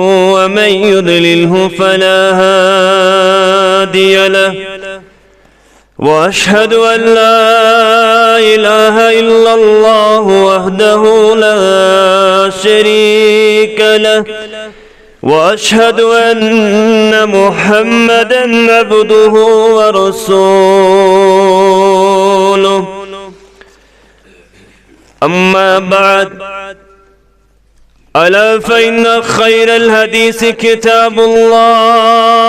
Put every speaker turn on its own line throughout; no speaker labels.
ومن يضلله فلا هادي له واشهد ان لا اله الا الله وحده لا شريك له واشهد ان محمدا عبده ورسوله اما بعد ألا فإن خير الحديث كتاب الله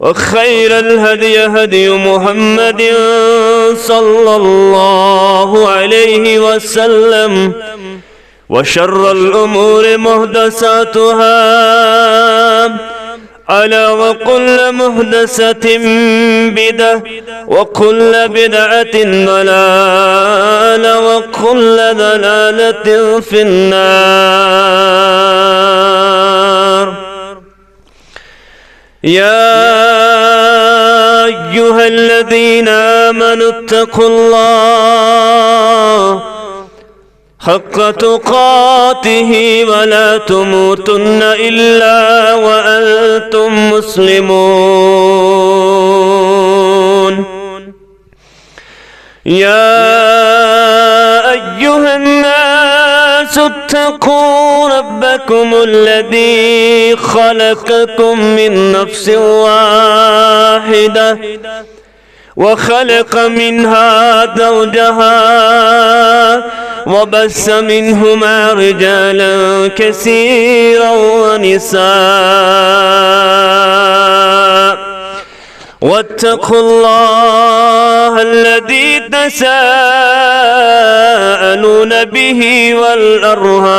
وخير الهدي هدي محمد صلى الله عليه وسلم وشر الأمور محدثاتها ألا وكل محدثة بدعة وكل بدعة ضلالة وكل ضلالة في النار يا أيها الذين آمنوا اتقوا الله حق تقاته ولا تموتن إلا وأنتم مسلمون يا أيها الناس اتقوا ربكم الذي خلقكم من نفس واحدة وخلق منها زوجها وبث منهما رجالا كثيرا ونساء واتقوا الله الذي تساءلون به والأرحام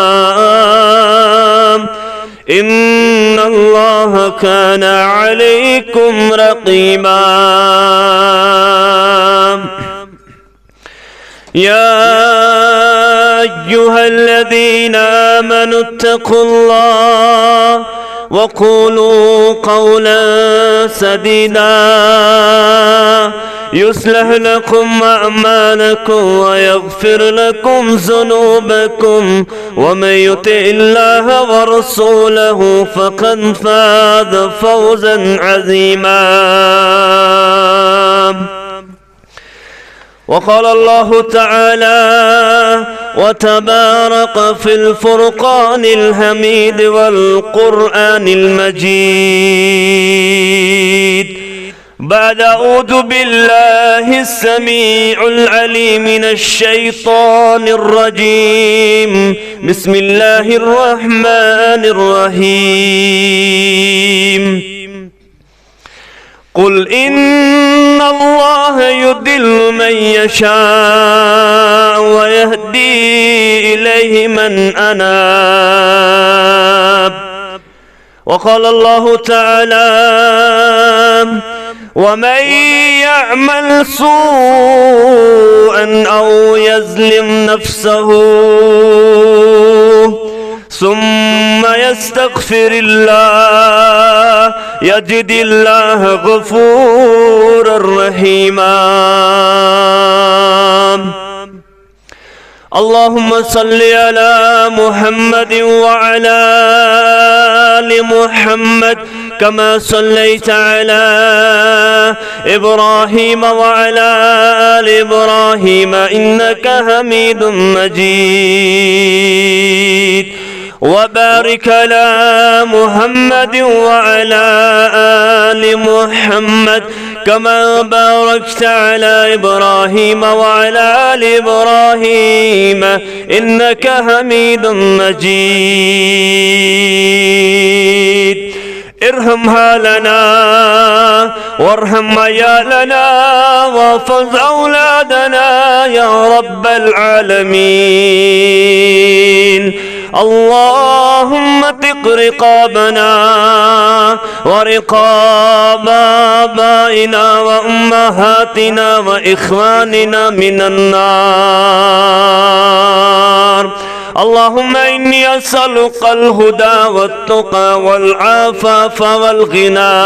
إن الله كان عليكم رقيبا يا أيها الذين آمنوا اتقوا الله وقولوا قولا سديدا يصلح لكم أعمالكم ويغفر لكم ذنوبكم ومن يطع الله ورسوله فقد فاز فوزا عظيما وقال الله تعالى وتبارك في الفرقان الحميد والقرآن المجيد بعد أعوذ بالله السميع العليم من الشيطان الرجيم بسم الله الرحمن الرحيم قل إن الله يضل من يشاء ويهدي إليه من أناب وقال الله تعالى ومن يعمل سوءا أو يظلم نفسه ثم يستغفر الله يجد الله غفورا رحيما اللهم صل على محمد وعلى آل محمد كما صليت على إبراهيم وعلى آل إبراهيم إنك حميد مجيد وبارك على محمد وعلى آل محمد كما باركت على إبراهيم وعلى آل إبراهيم إنك حميد مجيد ارحم حالنا وارحم عيالنا واحفظ أولادنا يا رب العالمين اللهم واعتق رقابنا ورقاب آبائنا وأمهاتنا وإخواننا من النار. اللهم إني أسألك الهدى والتقى والعفاف والغنى.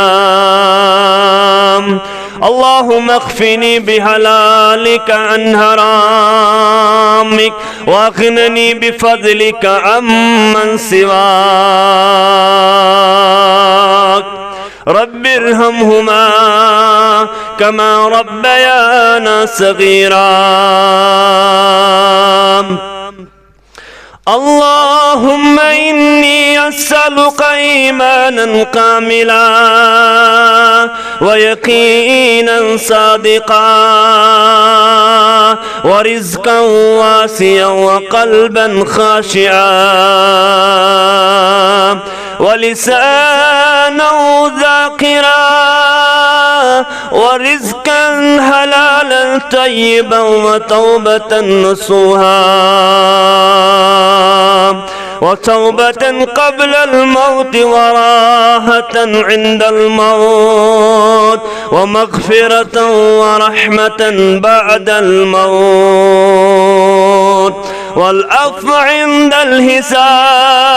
اللهم اكفني بحلالك عن حرامك واغنني بفضلك عمن سواك. رب ارحمهما كما ربيانا صغيرا. اللهم إني أسألك إيمانا كاملا ويقينا صادقا ورزقا واسعا وقلبا خاشعا ولسانا ذاكرا ورزقا حلالا طيبا وتوبة نصوحا وتوبة قبل الموت وراحة عند الموت ومغفرة ورحمة بعد الموت والعفو عند الحساب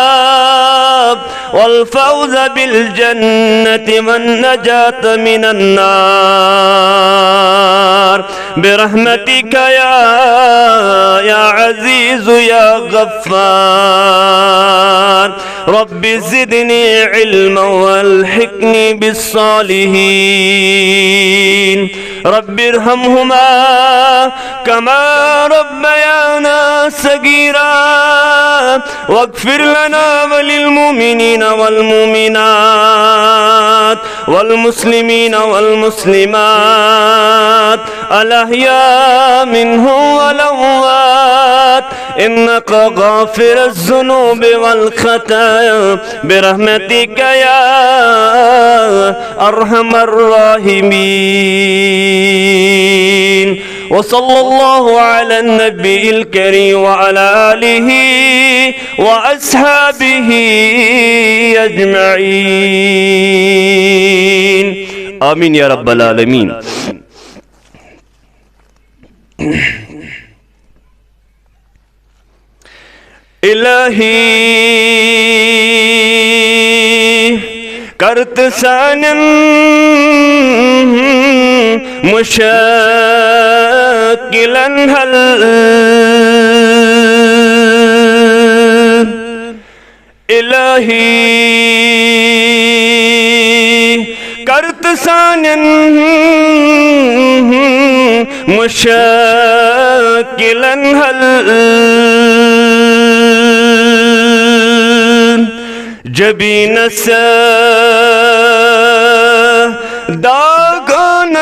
والفوز بالجنة والنجاة من النار برحمتك يا عزيز يا غفار. رب زدني علما والحقني بالصالحين. رب ارحمهما كما ربيانا صغيرا واغفر لنا وللمؤمنين والمؤمنات والمسلمين والمسلمات الأحياء منهم والأموات إنك غافر الذنوب والخطايا برحمتك يا أرحم الراحمين. وصلى الله على النبي الكريم وعلى آله وأصحابه أجمعين. آمين يا رب العالمين. إلهي کرت سانن مشاكلا هل إلهي کرت سانن مشاكلا هل جبين داغن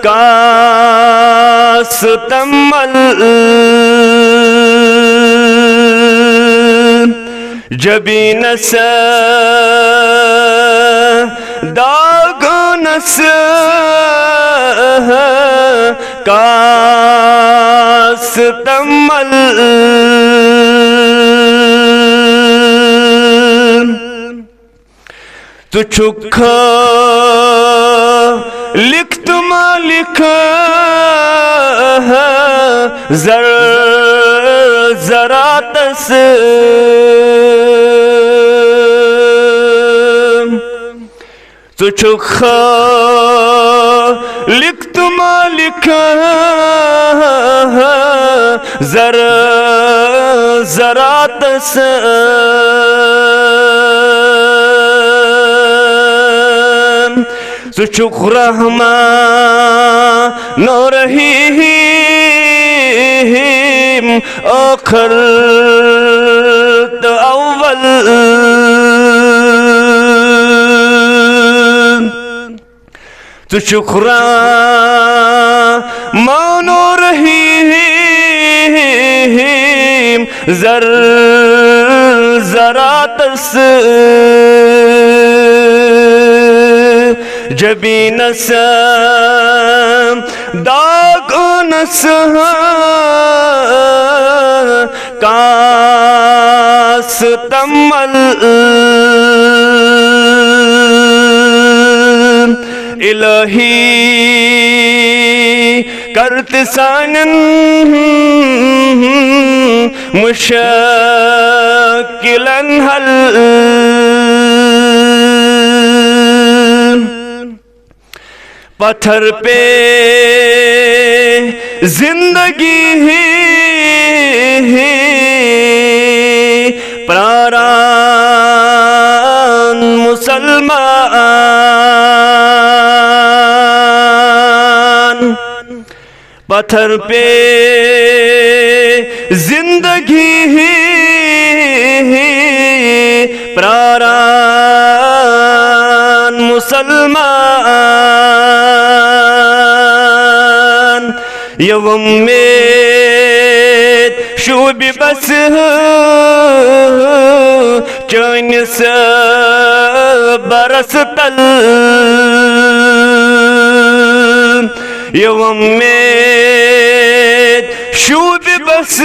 کاس تمل جبين داغن کاس تمل تو چکھا لکھت مالک زر زراتس تو چکھا لکھت مالک زر زراتس سچک رحمان رحیم آخر اول سچک رحمان رحیم زر زراتس جبین داغن کاس ستمل الہی کرت سانن مشکلن حل پتھر پہ زندگی پراران مسلمان پتھر پہ زندگی پراران مسلمان یوم میں شوب بس چانس برس تل یوم میں شوب بس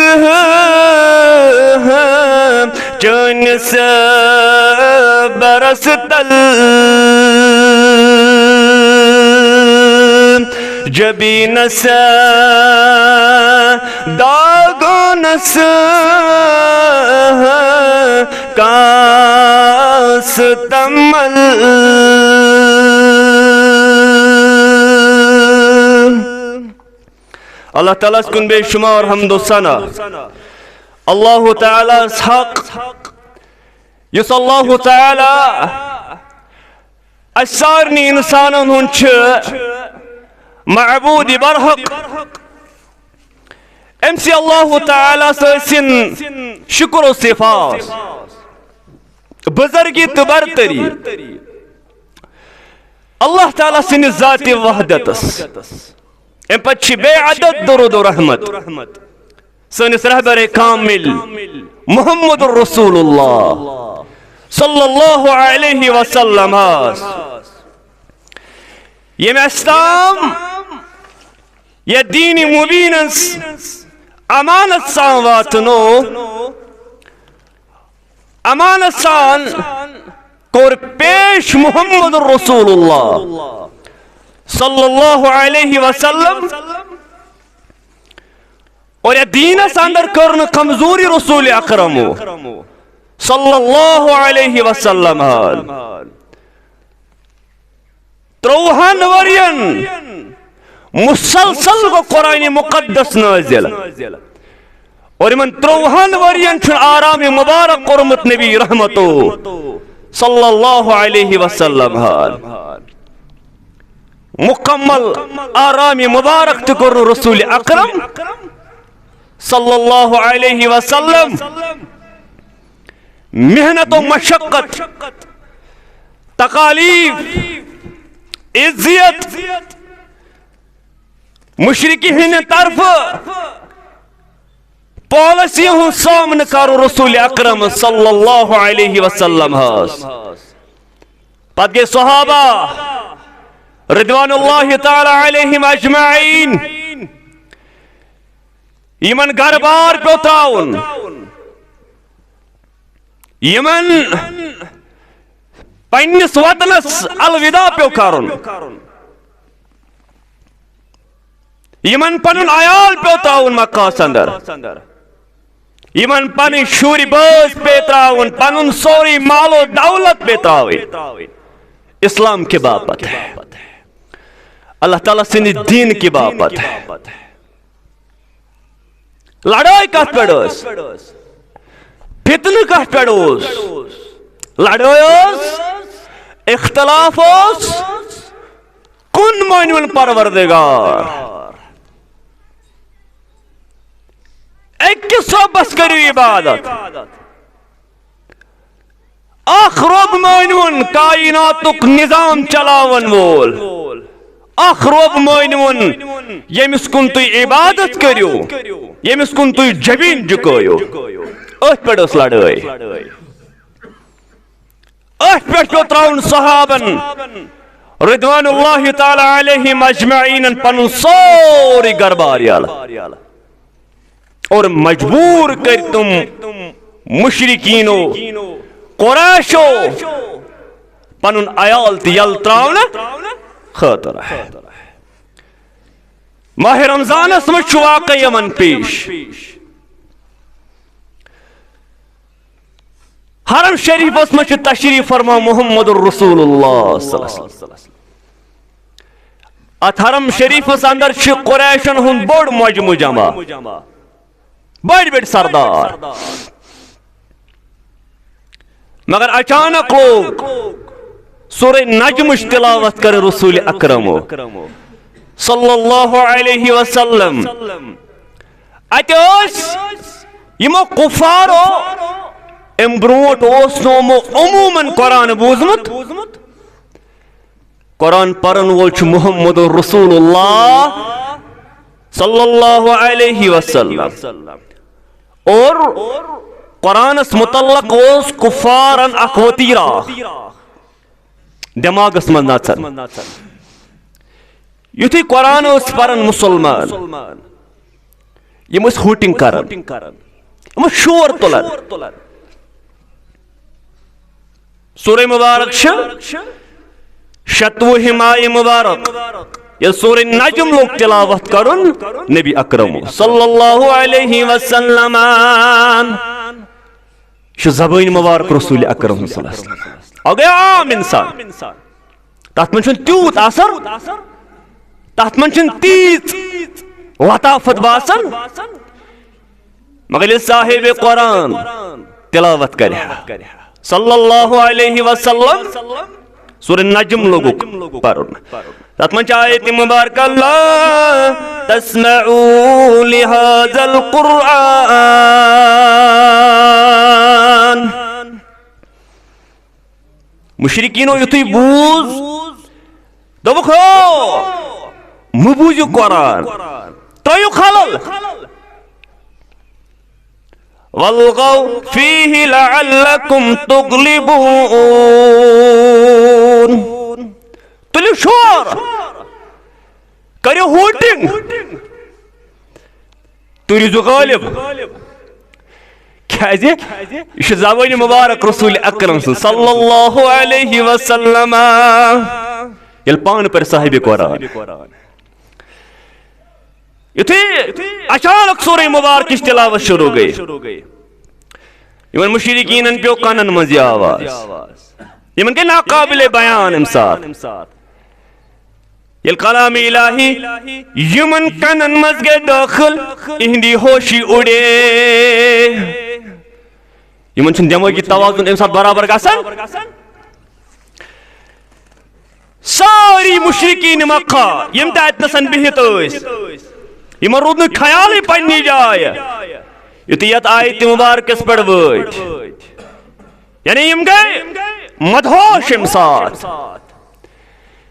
چانس برس تل جبینس داغونس کاس تمل اللہ تعالیٰ کن بے شمار حمد و ثنا اللہ تعالیٰ حق یس اللہ تعالیٰ سارنی انسانن ہن معبود برحق امسی اللہ تعالیٰ سن شکر و صفات بزرگی تو برتری اللہ تعالیٰ سن ذات وحدتس ام پچھ بے عدد درود و رحمت سنس رہبر کامل محمد الرسول اللہ صلی اللہ علیہ وسلم یہ اسلام یہ دین مبینس امانت سان واتنو امانت سان کور پیش محمد الرسول اللہ صلی اللہ علیہ وسلم اور یہ دین اندر کرن کمزوری رسول اکرم صلی اللہ علیہ وسلم تروہن ورین مسلسل کو قرآن مقدس نازل اور من تروہن ورین چھن آرام مبارک قرمت نبی رحمتو صلی اللہ علیہ وسلم مکمل آرام مبارک تکر رسول اکرم صلی اللہ علیہ وسلم محنت و مشقت تکالیف عزت مشرکی ہن طرف پالیسی ہوں سامنے کرو رسول اکرم صلی اللہ علیہ وسلم پت گئے صحابہ رضوان اللہ تعالی علیہم اجمعین یمن گھر بار پیو تراؤن یمن پنس وطنس الوداع پیو کرن یمن پنن عیال پیو تراؤن مکہ اندر یمن پن شوری باز پہ تراؤن پنن سوری مال و دولت پہ تراؤن اسلام کی باپت ہے اللہ تعالیٰ سنی دین کی باپت ہے لڑائی کت پڑوس فتن کت پڑوس لڑائیوس اختلافوس کن مانون پروردگار ایک صحبس کریو عبادت اخ رب مانون کائناتک نظام چلاون وول اخ رب مانون یمس کن تھی عبادت کریو یمس کن تھی جبین جکویو ات پڑوس لڑائی ات پڑو تراؤن صحابن رضوان اللہ تعالی علیہم اجمعین پن سوری گربار یال اور مجبور کر تم مشرکینو قریشو پنن عیال تی یل تراؤنا خاطر ماہ رمضان اس میں واقع یمن پیش حرم شریف اس میں تشریف فرما محمد الرسول اللہ صلی اللہ علیہ وسلم ات حرم شریف اس اندر قریشن ہن بڑ مجمع جمع بڑ سردار مگر اچانک لوگ سورہ نجم تلاوت کر رسول اکرم صلی اللہ علیہ وسلم اتس یمو کفارو ام بروٹ اوس نومو عموماً قرآن بوزمت قرآن پرن وول چھ محمد رسول اللہ صلی اللہ علیہ وسلم اور قرآن اس متعلق اوس کفارن اخوتیرا دماغ اس من ناچن یتھی قرآن اس پرن مسلمان یم اس ہوٹنگ کرن یم شور تلن سورہ مبارک شتوہ ماہ مبارک یہ سورہ نجم لوگ تلاوت کرن نبی اکرم صلی اللہ علیہ وسلم زبان مبارک رسول اکرم صلی اللہ علیہ وسلم اگر عام انسان تحت من چھن تیوت اثر تحت من چھن تیز لطافت باسن مگر صاحب قرآن تلاوت کرے صلی اللہ علیہ وسلم سورہ نجم لوگو پرن تحت من چاہیت مبارک اللہ تسمعوا لہذا القرآن مشرکینو یتھی بوز دوبکھ مبوزو قرآن تویو خلل والغوا فیہ لعلکم تغلبون تلیو شور کریو ہوٹنگ تریزو غالب کیازی یہ زبان مبارک رسول اکرم صلی اللہ علیہ وسلم یل پان پر صاحب قرآن یتھی اچانک سورہ مبارک کی تلاوت شروع گئی یمن مشرکین پیو کانن مزی آواز یمن کے ناقابل بیان امسات یل کلام الہی یمن کانن مز گئے داخل اہندی ہوشی اڑے یمن چھن دماغی توازن امسات برابر گسان ساری مشرکین مکہ یم تاتنسن بہت اس یمن رود نہ خیال ہی پنی جائے یتھی یت آیت مبارک اس پڑھ وچ یعنی یم گئے مدہوش امسات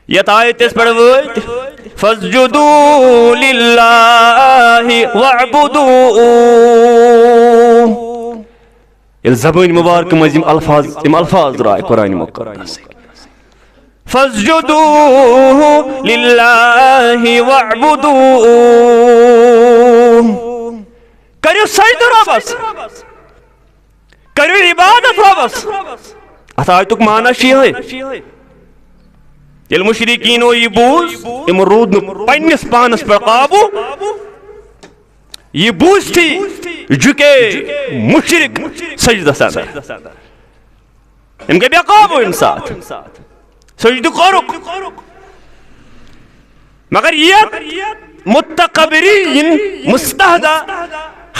یت آیت اس پڑھ وچ فاسجدوا للہ واعبدوا یہ زبان مبارک مزیم الفاظ رائے قرآن مقدس فاسجدوا للہ واعبدوا کریو سجد ربس کریو عبادت ربس اتھ آیتک معنی ہے یل مشرکینو یہ بوز ام رود پنس پانس پر قابو یہ بوز تھی جھکے مشرک سجدہ سادہ ام کے بے قابو انسات سجدہ کرک مگر یہ متقبرین مستہدہ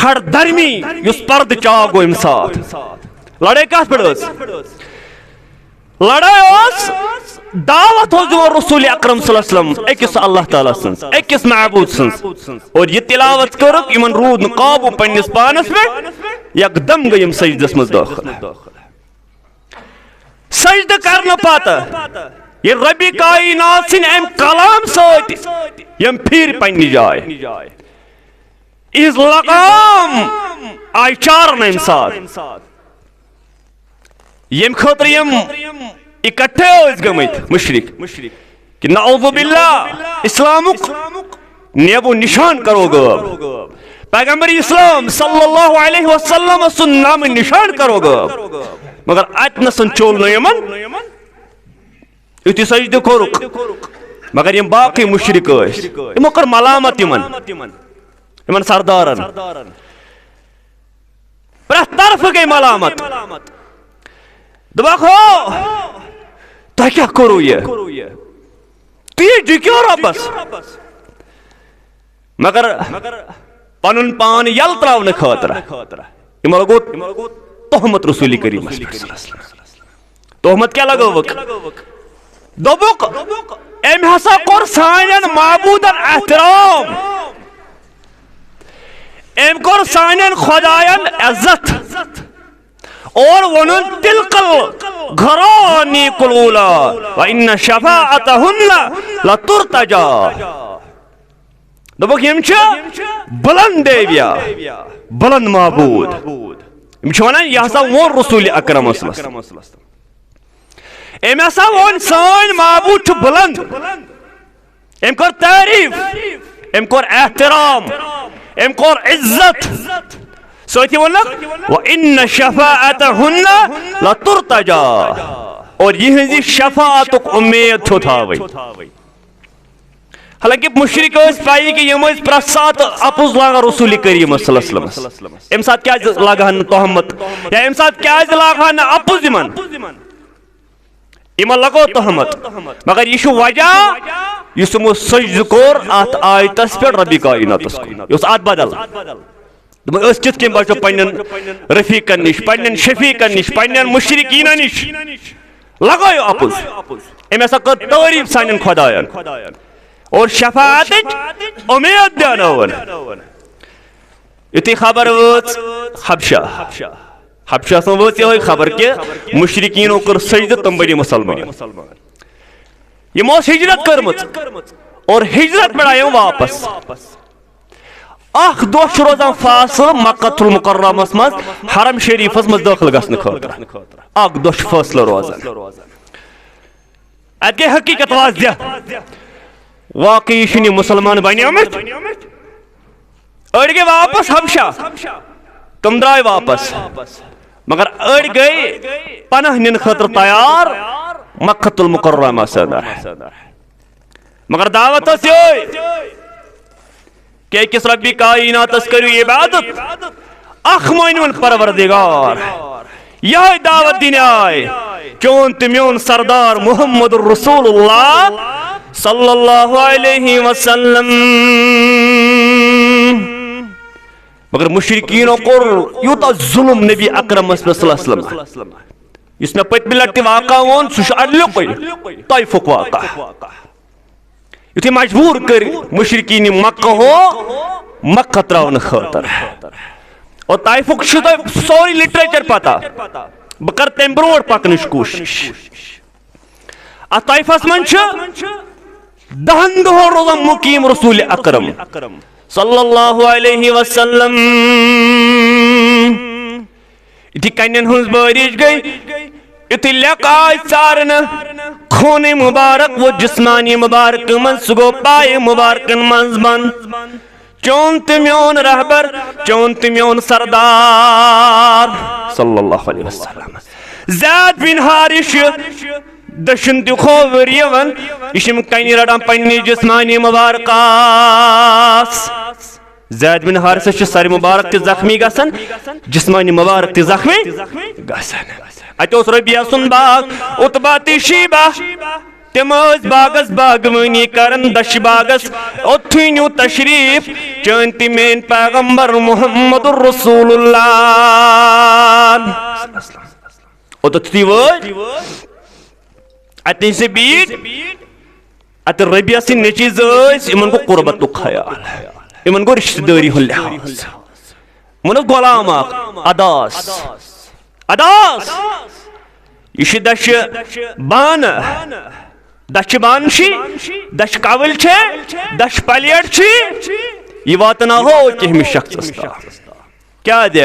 ہر درمی یس پرد چاگو امسات لڑے کہت پڑھ اس لڑے اس دعوت ہو جو رسول اکرم صلی اللہ علیہ وسلم ایکس اللہ تعالیٰ سنس ایکس معبود سنس اور یہ تلاوت کرک یمن رود قابو پنیس پانس میں یک دم گئیم سجدس مز داخل سجدہ کرنا پاتا یہ ربی کائنات سن ام کلام سوت یم پھر پنی جائے اس لقام آئی چارن امساد یم خطر یم اکٹھے ہوئیز گمت مشرک کہ نعوذ باللہ اسلامک نیب و نشان کرو گا پیغمبر اسلام صلی اللہ علیہ وسلم سن نام نشان کرو گا مگر اتنسن چول نیمن یتی سجدہ کورک مگر یم باقی مشرک اس یمو کر ملامت یمن سردارن پرٛٮ۪تھ طرف گئی ملامت دپاک ہو تۄہہِ کیٛاہ کوٚروٕ یہِ تُہۍ ڈُکیو رۄبس مگر پنُن پان یلہٕ ترٛاونہٕ خٲطرٕ یِمو لگوو تہمت رسول کریٖمس پٮ۪ٹھ تہمت کیٛاہ لگٲوٕکھ دوٚپُکھ أمۍ ہسا کوٚر سانٮ۪ن معبوٗدن احترام أمۍ کوٚر سانٮ۪ن خۄداین عزت اور وونُن تِلکل گھرانی کلولا وإن شفاعتهن لترتجى دوٚپُکھ یِم چھِ بلند دیویا بلند معبوٗد یِم چھِ ونان یہِ ہسا ووٚن رسول اکرمس أمۍ ہسا ووٚن سٲنۍ معبوٗد چھُ بلند أمۍ کوٚر تعریٖف أمۍ کوٚر احترام أمۍ کوٚر عزت سۭتی ووٚنکھ وإن شفاعتهن لترتجى اور یِہنٛزِ شفاعتُک اُمید چھُ تھاوٕنۍ حالانکہ مشرق ٲسۍ پایی کہ یم ٲسۍ پرٛٮ۪تھ ساتہٕ اپُز لاگان رسول کریٖم صلی اللہ علیہ وسلم امہِ ساتہٕ کیٛازِ لاگہن نہٕ تہمت یا امہِ ساتہٕ کیٛازِ لاگہن نہٕ اپُز یمن لگو تہمت مگر یہ چھُ وجہ یُس یمو سجدٕ کوٚر اتھ آیتس پٮ۪ٹھ ربِ کائناتس کُن یہِ اوس اتھ بدل دوٚپُن أسۍ کِتھ کٔنۍ بچو پننٮ۪ن رفیقن نِش پننٮ۪ن شفیقن نِش پننٮ۪ن مشرکیٖنن نِش لگٲیِو اپُز أمۍ ہسا کٔر تعریٖف سانٮ۪ن خۄداین اور شفاعتٕچ اُمید دیانٲوٕن یُتھُے خبر وٲژ حبشس منٛز وٲژ یِہوٚے خبر کہِ مشرکیٖنو کوٚر سجدٕ تِم بنے مسلمان یِمو اوس ہجرت کٔرمٕژ اور ہجرت پٮ۪ٹھ آیہِ یِم واپس اکھ دۄہ چھُ روزان فاصلہٕ مکۃ المکرمس منٛز حرم شریٖفس منٛز دٲخل گژھنہٕ خٲطرٕ اکھ دۄہ چھُ فٲصلہٕ روزان اتہِ گٔے حقیٖقت واضح واقعی چھِنہٕ یِم مُسلمان بنیمٕتۍ أڑۍ گٔے واپس حبشہ تِم درٛاے واپس مگر أڑۍ گٔے پناہ نِنہٕ خٲطرٕ تیار مکۃ المکرمس انٛدر مگر دعوت ٲس یِہوٚے کہ أکِس ربِ کائناتس کٔرِو عبادت اکھ مٲنۍوُن پروردگار یِہوٚے دعوت دِنہِ آے چون تہٕ میون سردار محمد رسول اللہ صلی اللہ علیہ وسلم مگر مشرکیٖنو کوٚر یوٗتاہ ظُلم نبی اکرمس پٮ۪ٹھ صلی اللہ علیہ وسلم یُس مےٚ پٔتمہِ لٹہِ واقعہ ووٚن سُہ چھُ اڈلیُکُے طایفُک واقعہ یُتھُے مجبوٗر کٔرۍ مشرکیٖنہِ مکہ ترٛاونہٕ خٲطرٕ اور طایفُک چھُ تۄہہِ سورُے لٹریچر پتہ بہٕ کرٕ تمہِ برونٛٹھ پکنٕچ کوٗشش اتھ طایفس منٛز چھُ 10 دۄہن روزان مقیٖم رسول اکرم صلی اللہ علیہ وسلم یُتھُے کنٮ۪ن ہٕنٛز بٲرِش گٔے یُتھُے لیٚکہٕ آے ژارنہٕ خوٗنہِ مُبارک ووت جسمانی مُبارکہٕ منٛز سُہ گوٚو پایہِ مُبارکن منٛز بنٛد چون تہٕ میون رہبر چون تہٕ میون سردار صلی اللہ علیہ وسلم زید بن حارث چھُ دٔچھُن تہِ کھووُر یِوان یہِ چھِ یِم کنہِ رٹان پننہِ جسمانی مبارکس زید بن حارثس چھُ سر مبارک تہِ زخمی گژھان جسمانی مبارک تہِ زخمی گژھان اتہِ اوس ربیہ سُنٛد باغ عتبہ تہٕ شیبہ تِم ٲسۍ باغس باغوٲنی کران دچھِ باغس اوٚتھُے نیوٗ تشریٖف چٲنۍ تہِ میٲنۍ پیغمبر محمد رسول اللہ اوٚتتھٕے وٲتۍ اتہِ سُہ بیٖٹھۍ اتہِ ربیہ سٕنٛدۍ نیٚچِوۍ ٲسۍ یِمن گوٚو قربتُک خیال یِمن گوٚو رشتہٕ دٲری ہُنٛد لحاظ یِمن اوس غلام اکھ اداس یہِ چھُ دچھِ بانہٕ دچھِ بانہٕ چھِ دچھِ کول چھِ دچھِ پلیٹ چھِ یہِ واتناوو کیٚمِس شخصس تام کیٛاہ دِ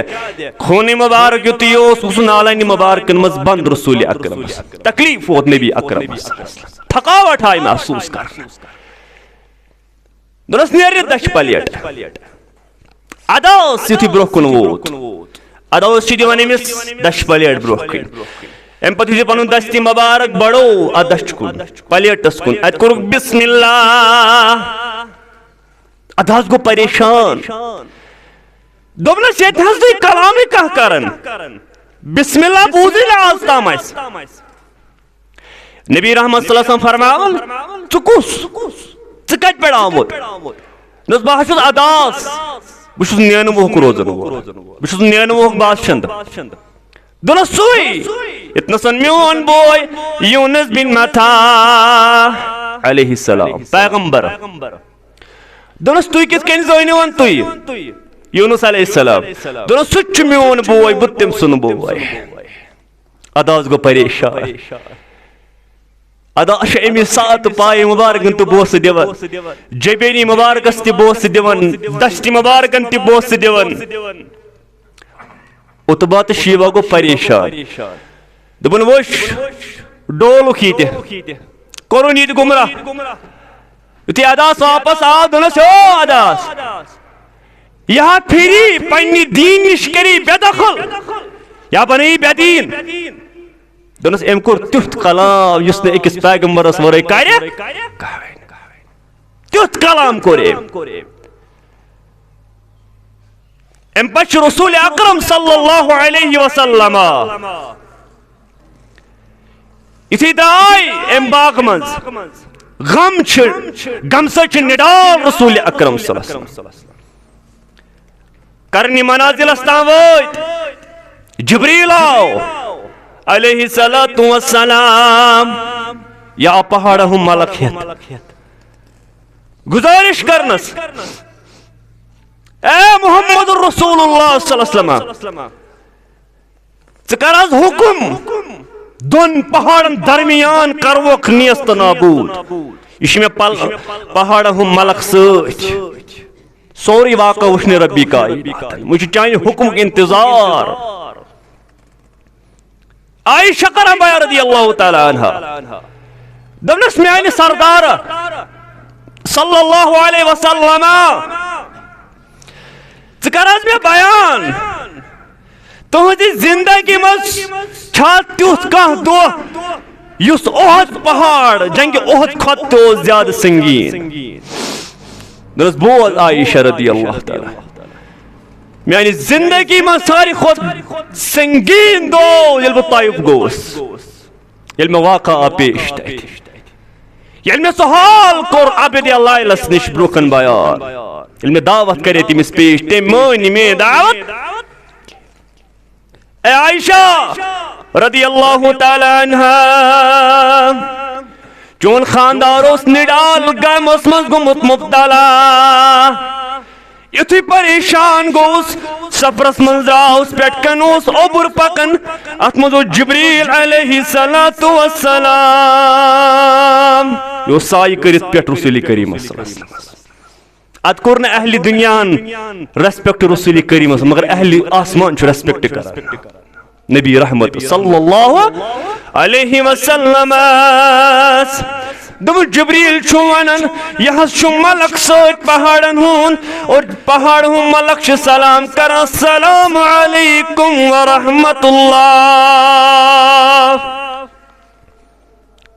خوٗنہِ مُبارک یُتھُے اوس سُہ نالنہِ مُبارکن منٛز بنٛد رسول اکرمس تکلیٖف ووت نبی اکرمس تھکاوٹ آیہِ محسوٗس کرنہٕ دوٚپنس نیرِ دچھِ پلیٹ اداس یتھی برو کن ووت اداس چھ دیوان امس دش پلیٹ برو کن ام پتہ یتھی پنن دستی مبارک بڑو ادش کن پلیٹس کن ات کور بسم اللہ اداس گو پریشان دوبنس یہ ہز تھی کلامی کہ کرن بسم اللہ بوزی آز تام اس نبی رحمت صلی اللہ علیہ وسلم فرماون ژٕ کتہِ پٮ۪ٹھ آمُت دوٚپُس بہٕ حظ چھُس اداس بہٕ چھُس نینہٕ وُہُک روزن وول بہٕ چھُس نینہٕ وُہُک باشنٛدٕ دوٚپنس سُے ییٚتنَسن میون بوے یوٗنس بن متا علیہ السلام پیغمبر دوٚپنس تُہۍ کِتھ کٔنۍ زٲنِوُن تُہۍ یوٗنس علیہ السلام دوٚپنس سُہ تہِ چھُ میون بوے بہٕ تٔمۍ سُنٛد بوے اداس گوٚو پریشان اداس چھُ أمِس ساتہٕ پایہِ مُبارکن تہِ بوسہٕ دِوان جبیٖنی مُبارکس تہِ بوسہٕ دِوان دشتہِ مُبارکن تہِ بوسہٕ دِوان عُتبہ تہٕ شیٖبہ گوٚو پریشان دوٚپُن وٕچھ ڈولُکھ ییٚتہِ کوٚرُن ییٚتہِ گُمراہ یُتھُے اداس واپس آو دوٚپنس او اداس یہ پھری پننہِ دیٖن نِش کری بے دخل یا بنٲیی بے دیٖن دوٚپنس أمۍ کوٚر تیُتھ کلام یُس نہٕ أکِس پیغمبرس ورٲے کرِ تیُتھ کلام کوٚر أمۍ أمۍ پتہٕ چھُ رسول اکرم صلی اللہ علیہ وسلم یُتھُے درٛاے أمۍ باغہٕ منٛز غم چھُ غم سۭتۍ چھُ نِڈال رسول اکرم صلی اللہ علیہ وسلم کرنی منازلس تام وٲتۍ جبریٖل آو علیہ الصلاۃ والسلام یا پہاڑ ہم ملک ہیت گزارش کرنس اے محمد رسول اللہ صلی اللہ علیہ وسلم ژٕ کر حظ حکم دون پہاڑن درمیان کروکھ نیست نابود یہ چھ مےٚ پہاڑ ہم ملک سۭتۍ سوری واقع وچھنہِ ربی کائنات وۄنۍ چھُ چانہِ حکمُک انتظار عائشہ کرم رضی اللہ تعالی عنہ دوٚپنس میانہِ سردار صلی اللہ علیہ وسلم ژٕ کر حظ مےٚ بیان تُہنٛزِ زندگی منٛز چھا تیُتھ کانٛہہ دۄہ یُس اُحد پہاڑ جنگہِ اُحد کھۄتہٕ تہِ اوس زیادٕ سنگیٖن دوٚپنس بوز عائشہ رضی اللہ تعالی میانہِ زندگی منٛز ساروی کھۄتہٕ سنگیٖن دۄہ ییٚلہِ بہٕ طایف گوس ییٚلہِ مےٚ واقع آو پیش تتہِ ییٚلہِ مےٚ سُہ حال کوٚر عبدِ لایلس نِش برونٛہہ کن بیان ییٚلہِ مےٚ دعوت کرے تٔمِس پیش تٔمۍ مٲنۍ نہٕ میٲنۍ دعوت اے عائشہ رضی اللہ تعالی عنہا چون خاندار اوس نِڈال غمس منٛز گوٚمُت مبتلا یُتھُے پریشان گوس سفرس منٛز درٛاوُس پٮ۪ٹھ کن اوس اوٚبُر پکان اتھ منٛز اوس جبریٖل علیہ الصلاۃ والسلام یہِ اوس سایہِ کٔرِتھ پٮ۪ٹھ رسول کریم صلی اللہ علیہ وسلم اتھ کوٚر نہٕ اہلِ دُنیاہن ریسپیکٹ رسول کریمس مگر اہلِ آسمان چھُ ریسپیکٹ کران نبی رحمت صلی اللہ علیہ وسلم دوٚپُن جبریٖل چھُ ونان یہِ حظ چھُ ملک سۭتۍ پہاڑن ہُنٛد اور پہاڑ ہُنٛد ملک چھُ سلام کران السلام علیکم ورحمۃ اللہ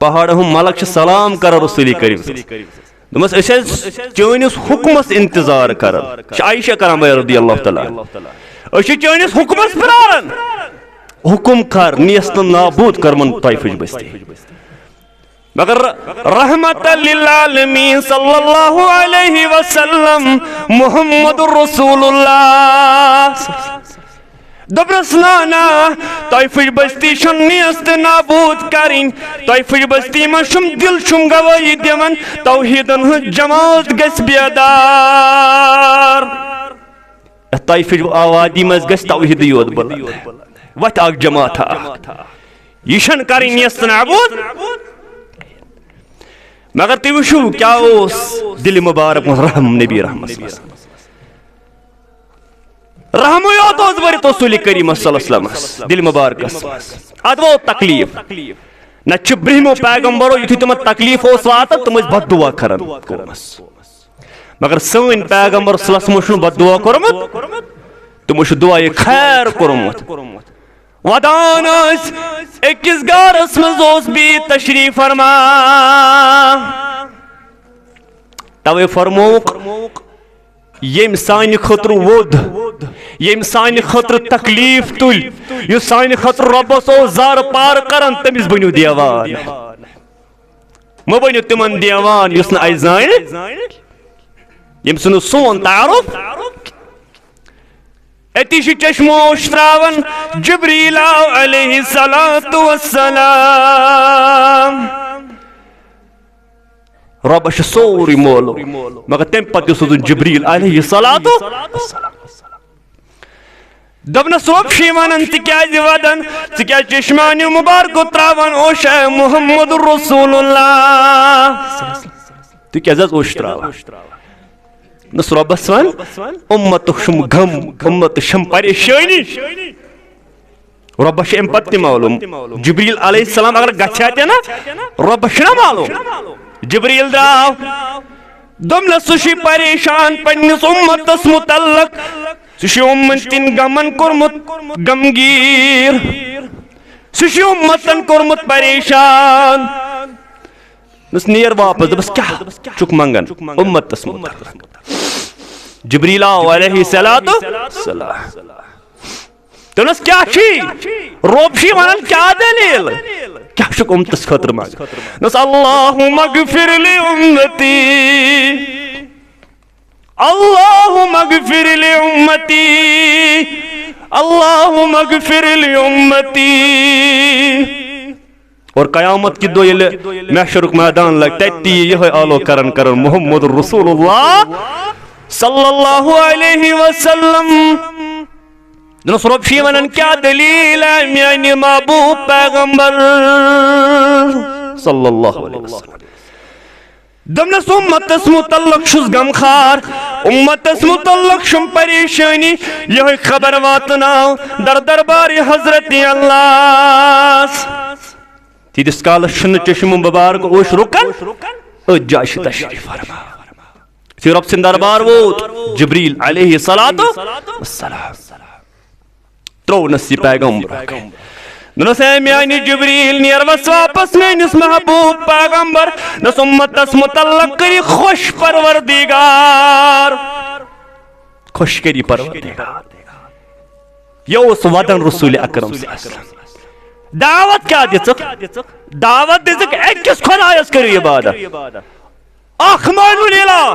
پہاڑ ہُنٛد ملک چھُ سلام کران رسول کریم دوٚپمس أسۍ ٲسۍ چٲنِس حُکمس انتظار کران چھِ عائشہ کران رضی اللہ تعالیٰ أسۍ چھِ چٲنِس حُکمس پراران حکم کر نیست نابود کرمن طائفٕچ بستی مگر رحمت للعالمین صلی اللہ علیہ وسلم محمد رسول اللہ دوٚپنس نا طائفٕچ بستی چھم نیست نابود کرٕنۍ طائفٕچ بستی منٛز چھُم دل چھُم گوٲہی دِوان توحیٖدن ہٕنٛز جماعت گژھِ بیدار یتھ طائفٕچ آبادی منٛز گژھِ توحیٖدٕے یوت بُلند وتھ اکھ جماعت یہ چھنہٕ کرٕنۍ نیست نابود مگر تُہۍ وٕچھِو کیٛاہ اوس دِلہِ مُبارک منٛز رحم نبی رحمت رحمٕے یوت اوس بٔرِتھ رسول کریٖمس صلی اللہ علیہ وسلم دِلہِ مُبارکس منٛز اتھ ووت تکلیٖف نتہٕ چھُ برٛونٛہمو پیغمبرو یُتھُے تِمن تکلیٖف اوس واتان تِم ٲسۍ بد دعا کران قومس مگر سن پیغمبر صلی اللہ علیہ وسلم بد دعا کورمت تمو دعائے خیر کورمت ودان اکس گارس مز بی تشریف فرما توے فرموک یم سان خطر ود یم سان خطر تکلیف تل یہ سان خطر ربس زار پار کرن تمس بنو دیوان مہ بنو تمن دیوان یس نا زان یم سن سون تعارف اتی چشموش تراون جبریل علیہ الصلوۃ والسلام رب سوری مولو مگر تم پتہ سوزن جبریل علیہ الصلوۃ والسلام دبنس رب شیوانن تکیاز ودن تکیا چشمانی مبارک تراون اوش محمد رسول اللہ تکیاز اوش تراون نس ربس ون امت شم غم امت شم پریشانی ربس ام پتہ معلوم جبریل علیہ السلام اگر گچھا نا ربس نا معلوم جبریل دراو دمن سشی پریشان پنس امتس متعلق سشی امتن غمن کورمت غمگیر سشی امتن کورمت پریشان نس نیر واپس دبس کیا چک منگن امتس متعلق جبریل علیہ السلام تنس کیا چھی روبشی ونن کیا دلیل کیا شک امتس خطر مانگ نس اللہم اغفر لی امتی اللہم اغفر لی امتی اللہم اغفر لی امتی اور قیامت کی دو یہ محشرک میدان لگ تیتی یہ آلو کرن محمد رسول اللہ صلی اللہ علیہ وسلم دنس رب شیونن کیا دلیل ہے میانی محبوب پیغمبر صلی اللہ علیہ وسلم دمنس امتس متعلق شس غمخار امتس متعلق شم پریشانی یہ خبر واتناو در دربار حضرت اللہ تیدس کالس شن چشم مبارک اوش رکن جائش تشریف فرما تی رب سن دربار ووت جبریل علیہ السلام ترو نسی پیغمبر نس میانی جبریل نیر وس واپس میانس محبوب پیغمبر نس امتس متعلق کری خوش پروردگار خوش کری پروردگار یہ اس ودن رسول اکرم صلی اللہ علیہ وسلم دعوت کیا دِژٕکھ دعوت دِژٕکھ أکِس خۄدایس کٔرِو عبادت اکھ مٲنِو الہ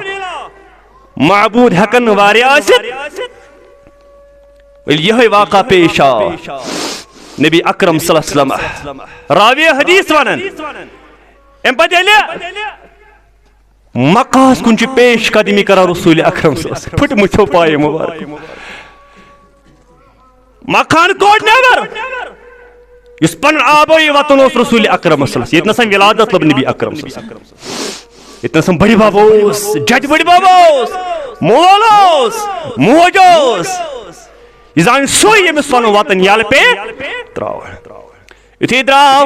معبوٗد ہٮ۪کن نہٕ واریاہ ٲسِتھ ییٚلہِ یِہوٚے واقعہ پیش آو نبی اکرم صلی اللہ علیہ وسلم راوی حدیث ونن امہِ پتہٕ ییٚلہِ مکہس کُن چھِ پیش قدمی کران رسول اکرم صلی اللہ علیہ وسلم پھٕٹمٕژ چھو پایہِ مُبارک مکھان کوٚڑ نٮ۪بر اس پن آبائی وطن اس رسول اکرم صلی اللہ علیہ وسلم اتنا سن ولادت لب نبی اکرم صلی اللہ علیہ وسلم اتنا سن بڑی بابوس جج بڑی بابوس مولوس موجوس ازان سوئی یمس ون وطن یال پہ تراو اتھی دراو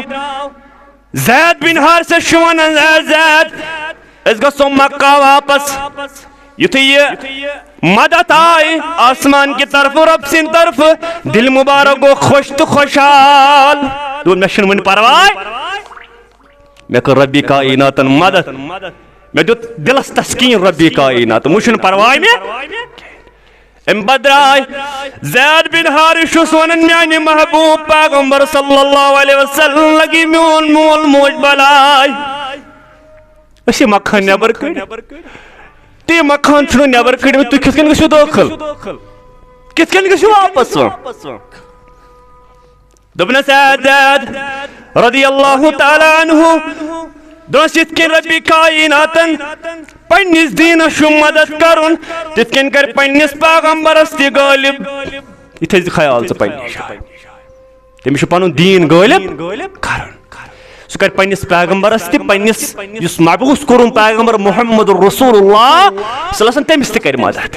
زید بن حارثہ شوان زید اس گسو مکہ واپس یتھی یہ مدد آئی آسمان کی طرف رب سن طرف دل مبارک گو خوش تو خوشحال دون میں شنون پروائی میں کر ربی کائناتن مدد میں جو دلس تسکین ربی کائنات مشن پروائی میں ام بدرائی زید بن حارث ونن میانی محبوب پیغمبر صلی اللہ علیہ وسلم لگی میون مول موج بلائی اسی مکھن نبر کر تی مکھان چھنو نیبر کڑی تو کس کن گژھو داخل کس کن گژھو واپس دبنس زید رضی اللہ تعالی عنہ دونس یت کن ربی کائناتن پننس دینس شو مدد کرن تت کن کر پننس پیغمبرس تی غالب یہ تھز خیال ژٕ پننہِ جایہِ تٔمِس چھُ پنُن دیٖن غٲلب کرن سُہ کر پننس پیغمبرس تہ پننس یس مبعوث کورن پیغمبر محمد رسول اللہ صلی اللہ علیہ وسلم تمس تہ کر مدد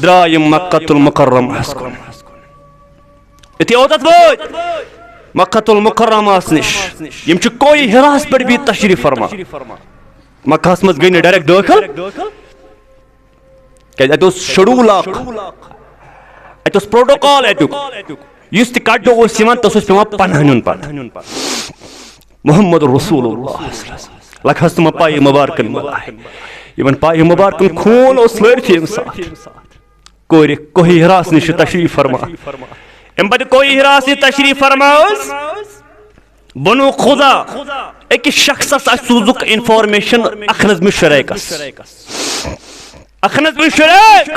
درائم مکۃ المکرم کن اتھی اوتت وٲتۍ مکۃ المکرمس نش یم چھ کوئی ہراس پہ بھی تشریف فرما مکہس مز گئی نہ ڈائریکٹ داخل کہ شیڈول پروٹوکال اس تہ کڑو تس پیوان پناہ نیون پتہ محمد رسول اللہ لکھ حس تم پائی مبارکن ان پائی مبارکن خون لڑت یم سات کور کوہ ہراس نش تشریف فرما ام پتہ کوہ ہراس نش تشریف فرما بنو خدا اکس شخصس سوزک انفارمیشن اخنز بن شریکس اخنز بن شریک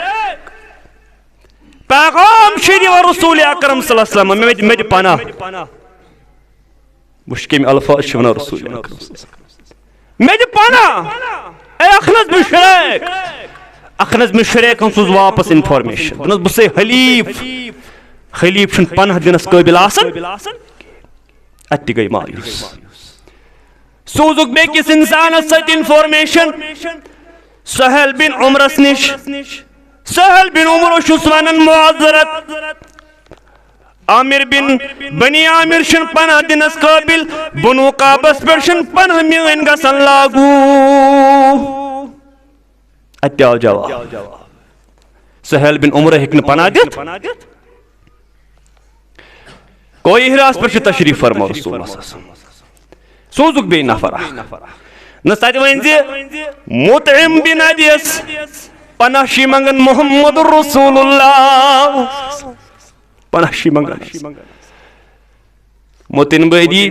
پیغام شریف رسول اکرم صلی اللہ علیہ وسلم میں پناہ وش کم الفاظ چھ ونان رسول اکرم صلی اللہ علیہ وسلم میں پناہ اے اخنز بن شریک اخنز بن شریک سوز واپس انفارمیشن دنس بس حلیف خلیف چھن پناہ دنس قابل آسن ات گئی مایوس سوزک بیکس انسانس ست انفارمیشن سہیل بن عمرس نش سہیل بن عمر چھس ونان معذرت عامر بن بنی عامر چھن پناہ دنس قابل بنو قابس پر چھن پناہ میٲنۍ گژھن لاگو ات آو جواب سہیل بن عمر ہیٚکہِ نہٕ پناہ دِتھ کوئی ہراس پر تشریف فرما رسول اللہ صلی اللہ علیہ وسلم سوزک بے نفر نس تتہ ون مطعم بن عدیس پناہ شی منگن محمد رسول اللہ پناہ شی منگن مطعم بدی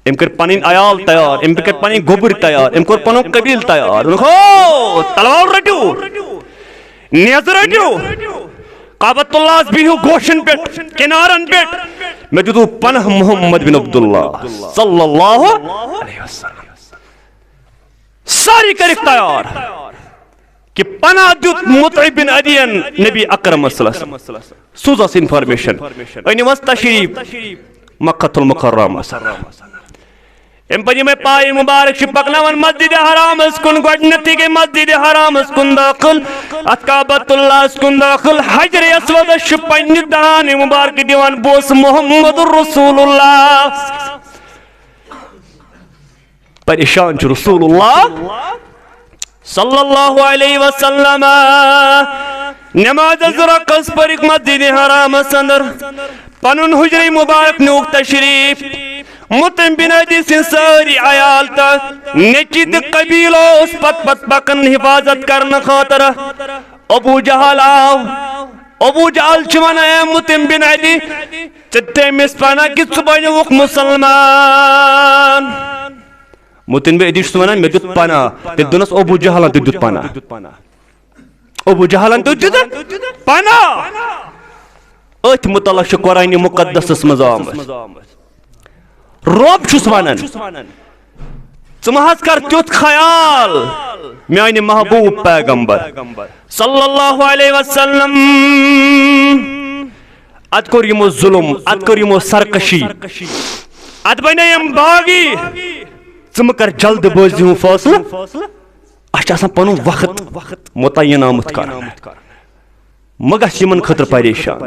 ام کر پنن عیال تیار ام کر پنن گوبر تیار ام کر پنن قبیل تیار ہو تلوار رٹو نیز رٹو کعبۃ اللہ بہو گوشن پہ کنارن پہ میں دیتو پناہ محمد بن عبداللہ صلی اللہ علیہ وسلم ساری کرک تیار کہ پناہ دیت مطعم بن عدین نبی اکرم صلی اللہ علیہ وسلم سوزس انفارمیشن انیمس تشریف مکۃ المکرمہ ام پتہ میں پائی مبارک چھ پکناون مسجد حرام اس کن گۄڈنیتھٕے گٔے مسجد حرام اس کن داخل ات کعبۃ اللہ اس کن داخل حجر اسود چھ پننہِ دہانہِ مبارک دِوان بوس محمد رسول اللہ پریشان چھ رسول اللہ صلی اللہ علیہ وسلم نماز رقص پرک مسجد حرام اندر پنن حجر مبارک نیوک تشریف مطعم بن عدی سن ساری عیال تک نچید قبیل اس پت پت پکن حفاظت کرن خاطر ابو جہل آو ابو جہل چھ ونان اے مطعم بن عدی ژٕ تٔمِس پناہ کہ ژٕ بنیوکھ مسلمان مطعم بن عدی چھُس ونان مےٚ دیُت پناہ تیٚلہِ دوٚپنس ابو جہلن تہِ دیُت پناہ ابو جہلن تہِ دیُت پناہ أتھۍ متعلق چھُ قرآنِ مقدسس منٛز آمُت رب چھُس ونان ژٕ مہ حظ کر تیُتھ خیال میانہِ محبوب پیغمبر صلی اللہ علیہ وسلم ات کوٚر یِمو ظلم ات کٔر یِمو سرکشی ات بنے یم باغی ژٕ مہ کر جلد بٲزی ہُنٛد فٲصلہٕ اسہِ چھُ آسان پنُن وقت متعین آمُت کرُن مہ گژھ یِمن خٲطرٕ پریشان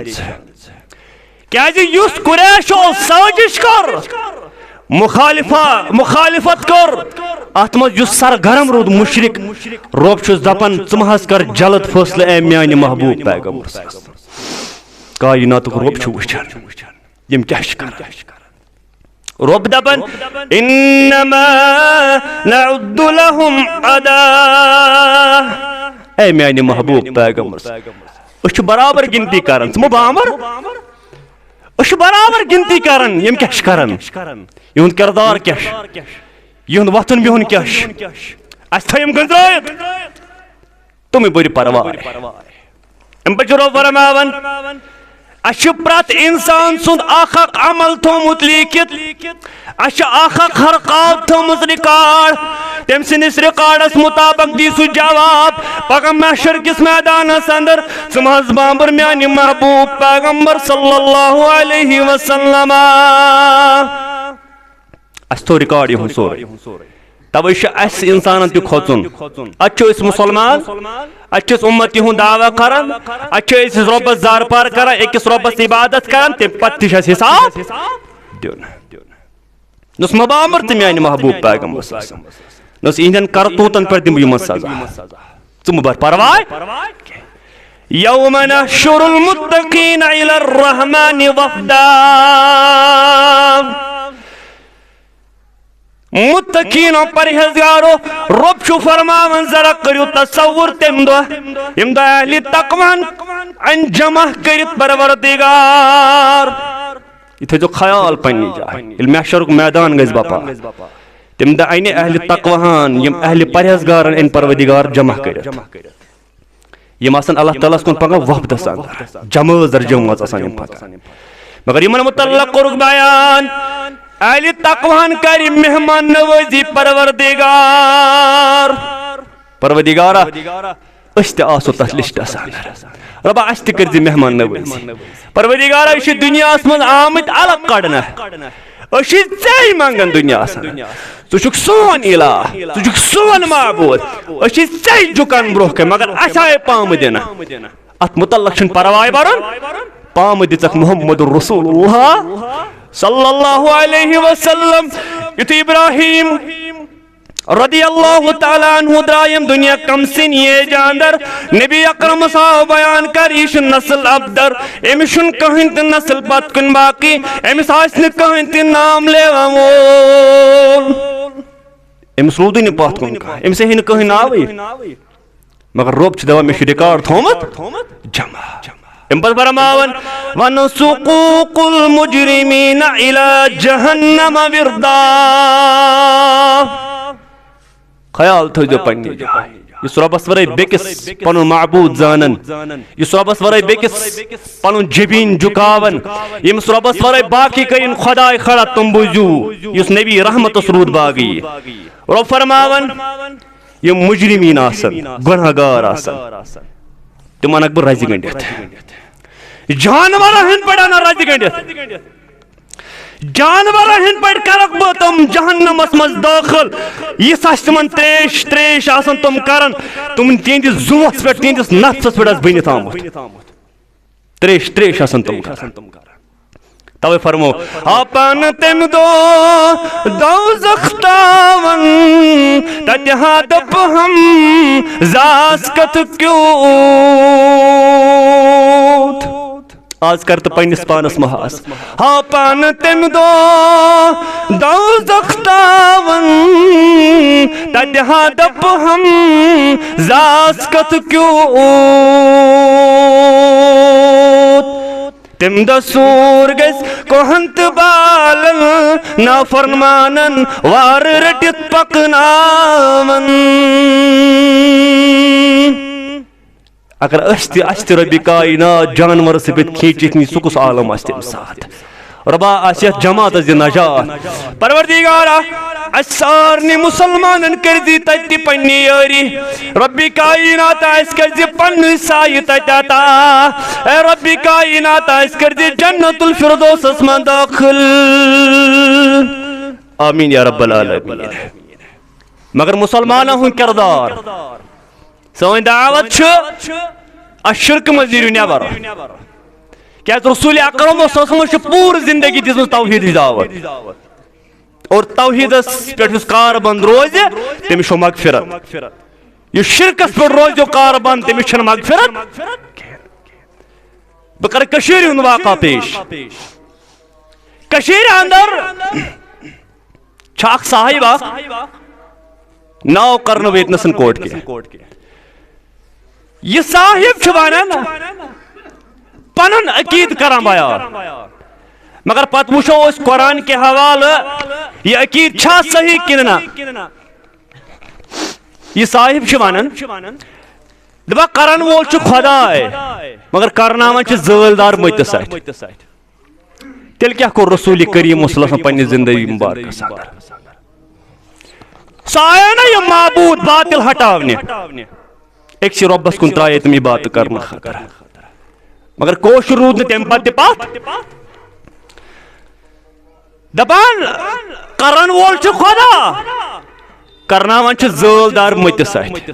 کیازِ یُس قریش اوس سٲزش کٔر مخالفت کر ات مز یُس سرگرم رود مشرک رب چھُس دپان ژٕ مہ حظ کر جلد فٲصلہٕ اے میانہِ محبوب پیغمبر کائناتُک رب چھُ وٕچھان یِم کیاہ چھِ کران رب دپان انما نعد لهم عدا اے میانہِ محبوب پیغمبر أسۍ چھِ برابر گنتی کران ژٕ مہ بامر أسۍ چھِ برابر گنتی کران یِم کیاہ چھِ کران یِہُنٛد کردار کیاہ چھُ یِہُنٛد وۄتھُن بِہُن کیاہ چھُ اَسہِ تھٲیِم گٔنٛزرٲیِتھ تہٕ مےٚ بٔرِ پرواے اَمہِ پتہٕ چھُ رۄب فرماوان اَسہِ چھُ پرٛٮ۪تھ اِنسان سُنٛد اکھ اکھ عمل تھوٚومُت لیٖکھِتھ اَسہِ چھُ اکھ اکھ حرکات تھٲومٕژ رِکاڈ تٔمۍ سٕنٛدِس رِکاڈس مُطابق دی سُہ جواب پگاہ محشر کِس میدانس اندر ژٕ مہ حظ بامبر میانہِ محبوب پیغمبر صلی اللہ علیہ وسلم اَسہِ تھوٚو رِکاڈ یِہُنٛد سورُے توے چھُ اَسہِ اِنسانن تہِ کھوژُن اتہِ چھِ أسۍ مُسلمان اتہِ چھِ أسۍ اُمت یِہُنٛد دعوا کران اتہِ چھِ أسۍ رۄبس زارپار کران أکِس رۄبس عبادت کران تمہِ پتہٕ تہِ چھُ اَسہِ حساب دیُن نس مہ بامبر ژٕ میانہِ محبوب پیغمبر نس یِہنٛدٮ۪ن کرتوٗتن پٮ۪ٹھ دِمہٕ بہٕ یِمن سزا
ثم بر پرواے
يوم نحشر المتقين إلى الرحمن وفدا متقین و پرہیزگارو رب چھو فرماون ذرا کریو تصور تم دو اہل تقوان انجمع کرت پروردگار
یہ تھو خیال پنی جائے محشرک میدان گز باپا تم دہ این اہل تقوہان یم اہل پرہیزگارن ان پروردگار جمع کرت یم آسان اللہ تعالیٰ کن پگہ وفد آسان جمع در جمع آسان یم پگہ مگر یمن متعلق کرک بیان اہل تقوان کری مہمان نوازی پروردگارا اس تہ آسو تس لسٹ آسان ربا اس تہ کرزی مہمان نوازی پروردگارا اس دنیا من آمد الگ کڑنا اس ژے منگن دنیا آسان تو چھک سون الہ تو چھک سون معبود اس ژے جکان برو کے مگر اسائے پام دینا ات متعلق چھن پرواے برن پام دژک محمد رسول اللہ صلی اللہ علیہ وسلم یتھ ابراہیم رضی اللہ تعالیٰ عنہ درائم دنیا کم سن یہ جاندر نبی اکرم صاحب بیان کر یہ نسل ابدر امشن کہیں تن نسل پت کن باقی امس آسن کہیں تن نام لے ومول امس رودی نے پت کن کہا امس ہی کہیں ناوی مگر رب چھ دوا میں ریکارڈ تھومت جمع امبر فرماون ونسوق المجرمین الى جہنم وردا خیال تھو جو پنی جائے اس ربس ورے بیکس پنن معبود زانن اس ربس ورے بیکس پنن جبین جکاون اس ربس ورے باقی کین خدای خڑا تم بوجو اس نبی رحمت سرود باغی رب فرماون یہ مجرمین آسن گناہگار آسن تمہن اکبر رازی گنڈیت جانور ہن پڑانا رازی گنڈیت جانور ہن پڑ کرک بہ تم جہنم مز داخل یہ ساس تمن تریش آسن تم کرن تم تہندس زوس پہ تہندس نفسس پہ بنت آمت تریش آسن تم کرن توے فرمو اپن تم دوزخ تاون تجہا دپ ہم زاسکت کیوت آج کرت پنس پانس محاس اپن تم دوزخ تاون تجہا دپ ہم زاسکت کیوت تم دسور گس کوہنت بالن نافرمانن وار رٹت پکناون اگر اشت ربی کائنات جانور سے بیت کھینچتنی سکس عالم استم ساتھ ربا آسیت جماعت از نجات پروردگارا اسارنی مسلمانن کردی تتی پنی یاری ربی کائنات اس کردی پن سائی تتا اے ربی کائنات اس کردی جنت الفردوس اسمان داخل آمین یا رب العالمین مگر مسلمانوں ہن کردار سوین دعوت چھ الشرک مزیر نیبر کیا رسول اکرم صلی اللہ علیہ وسلم پور زندگی دس توحید دعوت اور توحید پہ کار بند روز تمس مغفرت یہ شرکس پہ روز کار بند تمس مغفرت بہ کر کشیر ہند واقعہ پیش کشیر اندر اخ صاحبہ ناو کرن ویتنسن کوٹ کے یہ صاحب چھوانن پنن عقید کران بیان مگر پت وچھو اس قرآن کے حوالہ یہ عقید چھا صحیح کننا یہ صاحب چھوانن دبا کرن وول چھ خدا ہے مگر کرناون چھ زلدار مت سات تیل کیا کو رسول کریم صلی اللہ علیہ وسلم پنی زندگی مبارک ساندر ساینا یہ معبود باطل ہٹاونے ایک سی ربس کن ترائے تمی بات کرنا خطر مگر کوش رود نے تیم پت پات دبان کرن وول چھ خدا کرناوان چھ زلدار مت سات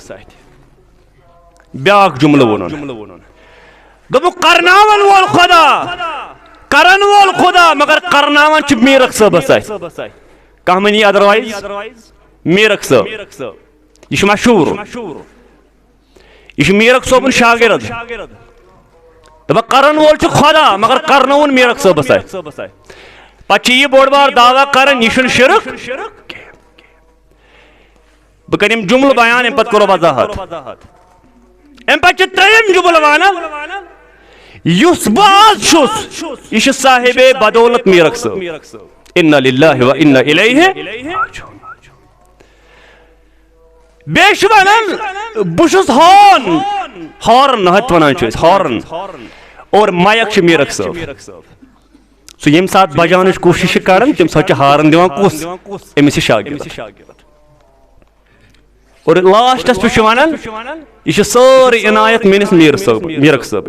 بیاک جملہ ونن دبو کرناوان وول خدا کرن وول خدا مگر کرناوان چھ میرک صاحب سات کہمنی ادروائز میرک صاحب یہ مشہور یہ میرک صوبن شاگرد دپان کرن وول چھ خدا مگر کرنون میرک صوبس پتہ یہ بوڑ بار دعویٰ کرن یہ شرک بہ کریم جملہ بیان ام پتہ کرو وضاحت ام پتہ تریم جملہ ونان یس باز چھس یہ صاحب بدولت میرک صوب انا للہ و انا الیہ راجعون بیش ونان بشس ہارن ہت ونان چھ ہارن اور مائک چھ میرک صوب سو یم سات بجانچ کوشش کران تم سات ہارن دیوان کس امس شاگرد اور لاسٹس پہ ونان یہ ساری عنایت میرس میرک صوب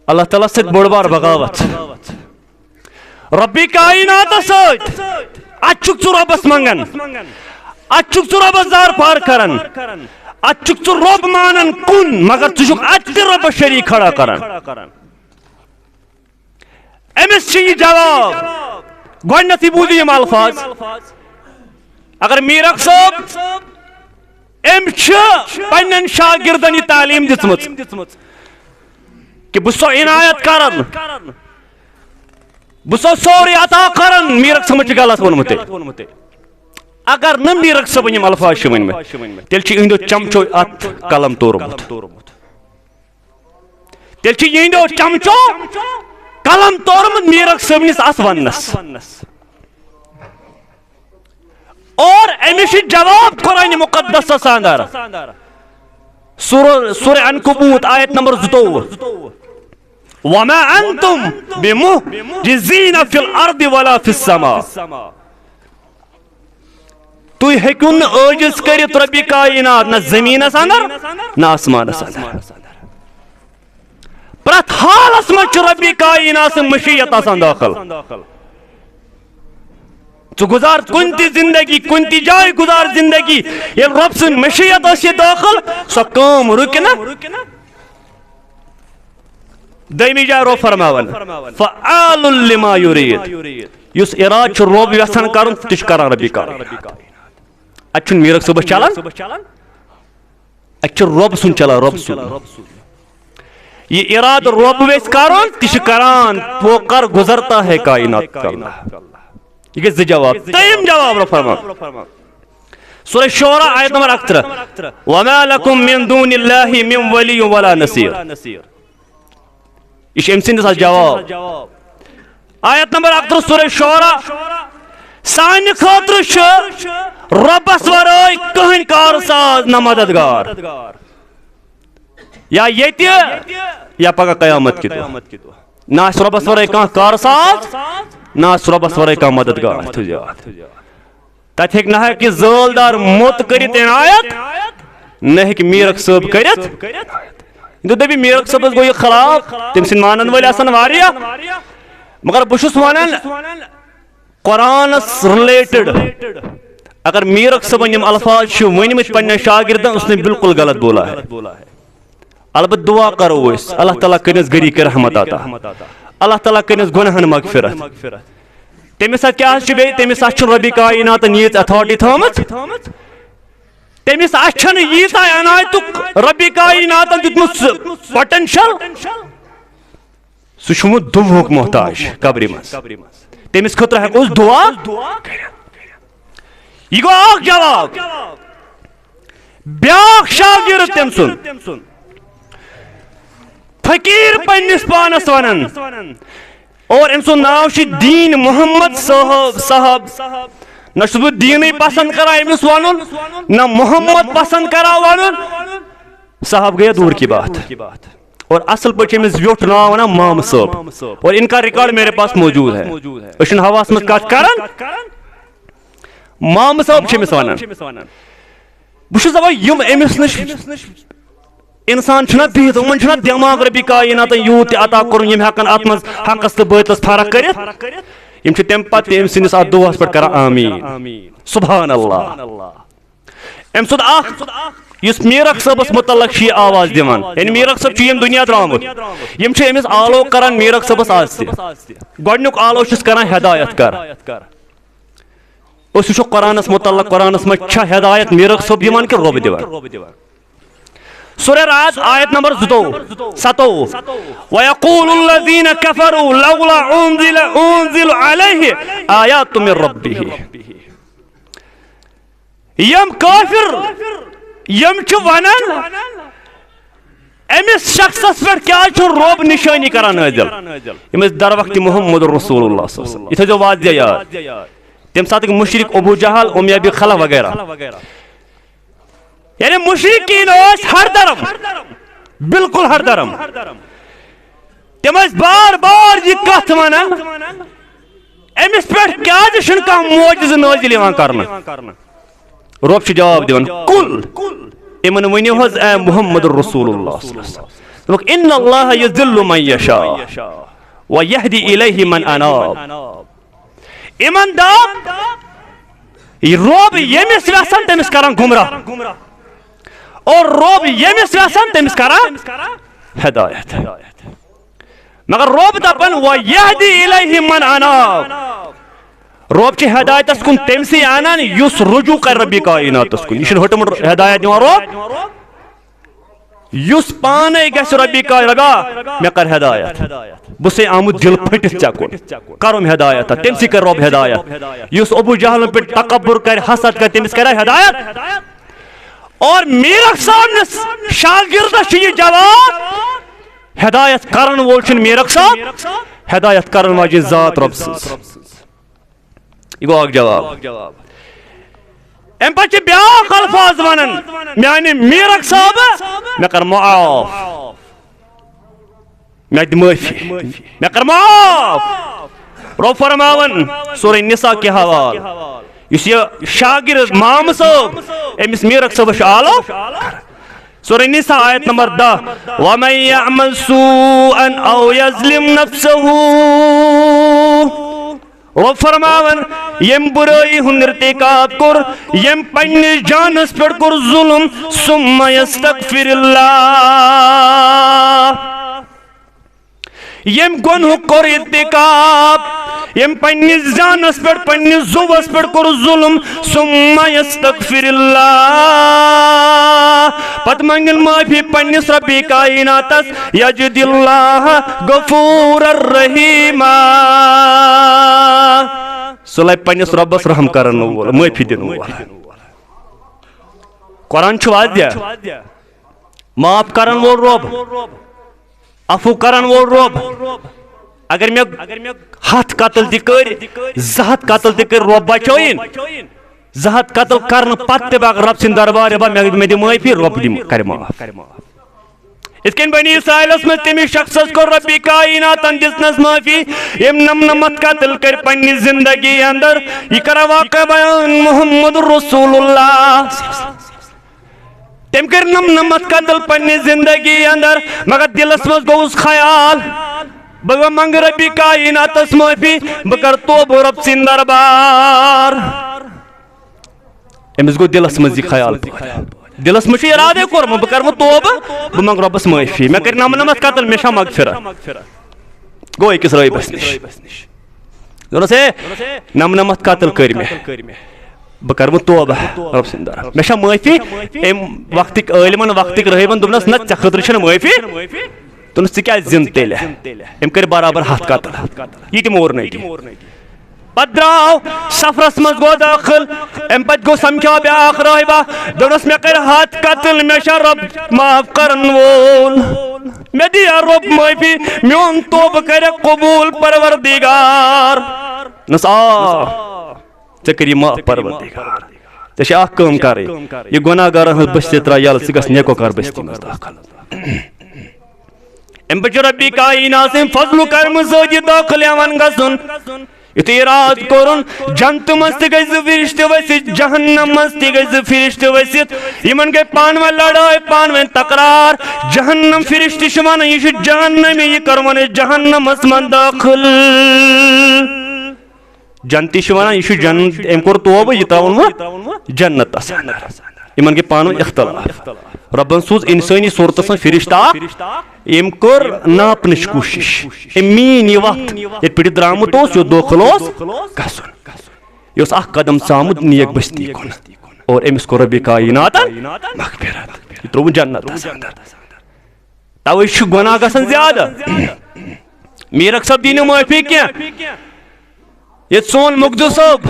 اللہ تعالیٰ ست بوڑ بار بغاوت ربی کائنات ست اچھک ژٕ رۄبس منگان اچھک ژٕ رۄبس زار پار کران اچھک ژٕ رب مانان کن مگر ژٕ چھُکھ اتہِ تہِ رۄبس شریٖک کھڑا کران امس یہ جواب گۄڈنیتھٕے بوٗزِو یِم الفاظ اگر میرک صٲب أمۍ چھِ پننٮ۪ن شاگردن یہ تعلیٖم دِژمٕژ کہ بہٕ چھُسو عنایت کران بہٕ چھُسو سورُے عطا کران میرک صٲبن چھُ غلط ووٚنمُت اگر نہ میرک صٲبن یِم الفاظ چھِ ؤنمٕتۍ تیٚلہِ چھُ یِہنٛدیو چمچو اتھ قلم تورمُت تیٚلہِ چھُ یِہنٛدیو چمچو قلم تورمُت میرک صٲبنِس اتھ وننس اور أمِس چھُ جواب قرآنِ مقدسس اندر سورہ عنکبوت آیت نمبر 22 وما انتم بمعجزین فی الارض ولا فی السماء تُہۍ ہیٚکِو نہٕ عٲجز کٔرِتھ رۄبہِ کائنات نہ زٔمیٖنس اندر نہ آسمانس اندر پرٛٮ۪تھ حالس منٛز چھِ رۄبہِ کائنات سٕنٛز مشیت آسان دٲخل ژٕ گُزار کُنہِ تہِ زندگی کُنہِ تہِ جایہِ گُزار زندگی ییٚلہِ رۄب سٕنٛز مشیت ٲس یہِ دٲخل سۄ کٲم رُکہِ نہٕ دوٚیمہِ جایہِ رۄب فرماوان فعال لما یُریٖد یُس ارادٕ چھُ رۄب یژھان کرُن تہِ چھُ کران رۄبہِ کائنات اتہِ چھُنہٕ میرک صٲبس چلان اتہِ چھُ رۄب سُنٛد چلان رۄب سُنٛد یہ ارادہ رب ویس کرن تہ کران وہ کر گزرتا ہے کائنات کا یہ گژھِ زٕ جواب ترٛیٚیِم جواب رب فرمان سورہ شعراء آیت نمبر 11 وما لكم من دون الله من ولي ولا نصير یہ أمۍ سٕنٛدِس جواب آیت نمبر 11 سورہ شعراء سانہِ خٲطرٕ چھُ رۄبس ورٲے کٕہٕنۍ کارساز نہ مددگار یا ییٚتہِ یا پگہ قیامت کی دۄہ نہ آسہِ رۄبس ورٲے کانٛہہ کارساز نہ آسہِ رۄبس ورٲے کانٛہہ مددگار تتہِ ہیٚکہِ نہ ہیٚکہِ زٲلدار موٚت کٔرِتھ عنایت نہ ہیٚکہِ میرک صٲب کٔرِتھ دپہِ میرک صٲبس گوٚو یہِ خلاف تٔمۍ سٕنٛدۍ مانن وٲلۍ آسن واریاہ مگر بہٕ چھُس ونان قرآنس رِلیٹڈ اگر میرک صٲبن یِم الفاظ چھِ ؤنمٕتۍ پننٮ۪ن شاگردن اس نے بالکل غلط بولا ہے البتہ دعا کرو أسۍ اللہ تعالیٰ کٔرِنس گری کے رحمت عطا اللہ تعالیٰ کٔرِنس گۄنہن مغفرت تٔمِس اتھ کیٛاہ حظ چھُ بیٚیہِ تٔمِس اتھ چھُ رۄبہِ کائناتن ییٖژ ایتھارٹی تھٲومٕژ تٔمِس اتھ چھنہٕ ییٖژاہ عنایتُک رۄبہِ کائناتن دیُتمُت سُہ پوٹینشل سُہ چھُ وۄنۍ دُعاہُک محتاج قبرِ منٛز تٔمِس خٲطرٕ ہٮ۪کو أسۍ دعا یہِ گوٚو اکھ جواب بیٛاکھ شاگرد تٔمۍ سُنٛد فقیٖر پننِس پانس ونان اور أمۍ سُنٛد ناو چھُ دیٖن محمد صاحب نہ چھُس بہٕ دیٖنٕے پسنٛد کران أمِس ونُن نہ محمد پسنٛد کران ونُن صاحب گٔیا دوٗر کی بات اور اصل پٲٹھۍ أمِس ویوٚٹھ ناو ونان مامہٕ صٲب اور ان کا ریکارڈ میرے پاس موجود ہے أسۍ چھِنہٕ ہواہس منٛز کتھ کران مامہٕ صٲب چھِ أمِس ونان بہٕ چھُس دپان یِم أمِس نِش انسان چھُنہ بِہِتھ یِمن چھُنہ دٮ۪ماغ رۄبہِ کائناتن یوٗت تہِ عطا کوٚرمُت یِم ہٮ۪کن اتھ منٛز حقس تہٕ بٲطلس فرق کٔرِتھ یِم چھِ تمہِ پتہٕ تہِ أمۍ سٕنٛدِس اتھ دۄہس پٮ۪ٹھ کران آمیٖن سبحان اللہ أمۍ سُنٛد اکھ یُس میرک صٲبس متعلق چھُ یہِ آواز دِوان یعنی میرک صٲب چھُ ییٚمہِ دُنیا درٛامُت یِم چھِ أمِس آلو کران میرک صٲبس آز تہِ گۄڈنیُک آلو چھُس کران ہدایت کر أسۍ وٕچھو قرآنس متعلق قرآنس منٛز چھا ہدایت میرک صٲب دِوان کِنہٕ رۄب دِوان سورہ رات آیت نمبر 27 وَيَقُولُ الَّذِينَ كَفَرُوا لَوْلَا أُنزِلَ عَلَيْهِ آيَاتٌ مِّن رَبِّهِ یم کافر یم چھ ونان امس شخصس پر کیا چھ روب نشانی کران نازل امس در وقت محمد رسول اللہ صلی اللہ علیہ وسلم یہ جو واضح یاد تم ساتھ مشرک ابو جہل امیہ بن خلف وغیرہ یعنی مشرکین اس ہر درم بالکل ہر درم تم اس بار بار یہ کت ونان امس پر کیا چھن کانٛہہ معجزہ نازل یوان کرنا رب چھ جواب دیوان کل امن ونیو حظ اے محمد رسول اللہ صلی اللہ علیہ وسلم ان اللہ یذل من یشاء ویہدی الیہ من اناب امن داب رب یمس ویسن تمس کران گمراہ اور رب یمس ویسن تمس کران ہدایت مگر رب دپن ویہدی الیہ من اناب رب چھ ہدایت کن تم سی آنان یس رجوع کر ربی کائنات کن یہ ہٹمٹ ہدایت دیوان رب یس پانے گھس ربی کائنات میں کر ہدایت بسے آمد دل پھٹس چکن کرم ہدایت تم سی کر رب ہدایت یس ابو جہل پہ تکبر کر حسد کر تمس کر ہدایت اور میرا سامنے شاگرد یہ جواب ہدایت کرن وول چھن میرا صاحب ہدایت کرن واجن ذات رب سز یہ گو اک جواب ام پچ بیاکھ الفاظ ونن میانہ میرک صاحب میں کر معاف میں معافی میں کر معاف رب فرماون سورہ نساء کے حوال اس یہ شاگرد مام صاحب امس میرک صاحب شالو سورہ نساء آیت نمبر 10 وَمَن يَعْمَلْ سُوءًا أَوْ يَظْلِمْ نَفْسَهُ رب فرماون یم برائی ہن ارتکاب کر یم پنی جانس پر کر ظلم ثم یستغفر اللہ یم گنہ کر ارتکاب یم پنی جانس پر پنی زوس پر کر ظلم ثم یستغفر اللہ پت منگل معافی پنیس ربی کائناتس یجد اللہ غفور الرحیم سلائی پنیس ربس رحم کرن وول معافی دن وول قرآن چھ واضح معاف کرن وول رب عفو کرن وول رب اگر میں ہاتھ قتل تہ کر زہت قتل تہ کر رب بچوین زہت قتل کرن پتہ باغ رب سن دربار میں دی معافی رب دی کر معاف اس کن بنی اسرائیلس میں تمی شخص کو ربی کائناتن دسنس معافی یم نمنمت قتل کر پنی زندگی اندر یہ کرا واقع بیان محمد رسول اللہ تم کر نمنمت قتل پنی زندگی اندر مگر دلس مز گوز خیال بگو منگ ربی کائناتس معافی بکر توب رب سن دربار امس گو دلس مز یہ خیال دلس مجھ ارادے کورم بہ کر توبہ بہ منگ ربس معافی میں کر نمنمت قتل میں مغفرت گو اکس ربس نش دونس نمنمت قتل کر میں بہ کر توبہ رب سن دربار میں معافی ام وقتک عالمن وقتک رہبن دونس نہ ژے خطر چھ معافی دونس ژے کیا زند تیل ام کر برابر ہاتھ قتل یہ تم اور نہیں پت دراو سفرس مز گو داخل ام پت گو سمکھا بیاکھ راہبہ دونس میں کر ہاتھ قتل میں رب معاف کرن وول میں دیا رب معافی میون توبہ کر قبول پروردگار نس ژے کر یہ معاف پروردگار ژے چھ اکھ کٲم کرٕنۍ یہ گناہ گارن ہنٛز بستی ترا یلہٕ ژٕ گژھ نیکو کار بستی مز داخل ام بچ ربی کائنات سن فضل کرم زودی داخل یوان گژھُن یتھُے اراد کورن جنت مز تہ گژھِ فرشتہٕ ؤسِتھ جہنم مز تہ گژھِ فرشتہٕ ؤسِتھ یمن گٔے پانہٕ ؤنۍ لڑٲے پانہٕ ؤنۍ تکرار جہنم فرشتہٕ چھِ ونان یہ چھُ جہنمی یہ کرون أسۍ جہنمس منٛز داخل جنتی چھِ ونان یہ چھُ جنت أمۍ کوٚر توبہٕ یہ تراوُن وۄنۍ جنتس یمن گٔے پانہٕ ؤنۍ اختلاف ربن سوز انسانی صورتس منٛز فرشتہٕ ام کور ناپنچ کوشش ام مین یہ وقت یہ پہ درامت یہ داخل گھن یہ اخ قدم ژامت نیک بستی کن اور امس کو ربی کائنات مغفرت یہ ترو جنت توے گناہ گژھان زیادہ میرک صاحب دینو معافی کیا یہ سون مقدو صاحب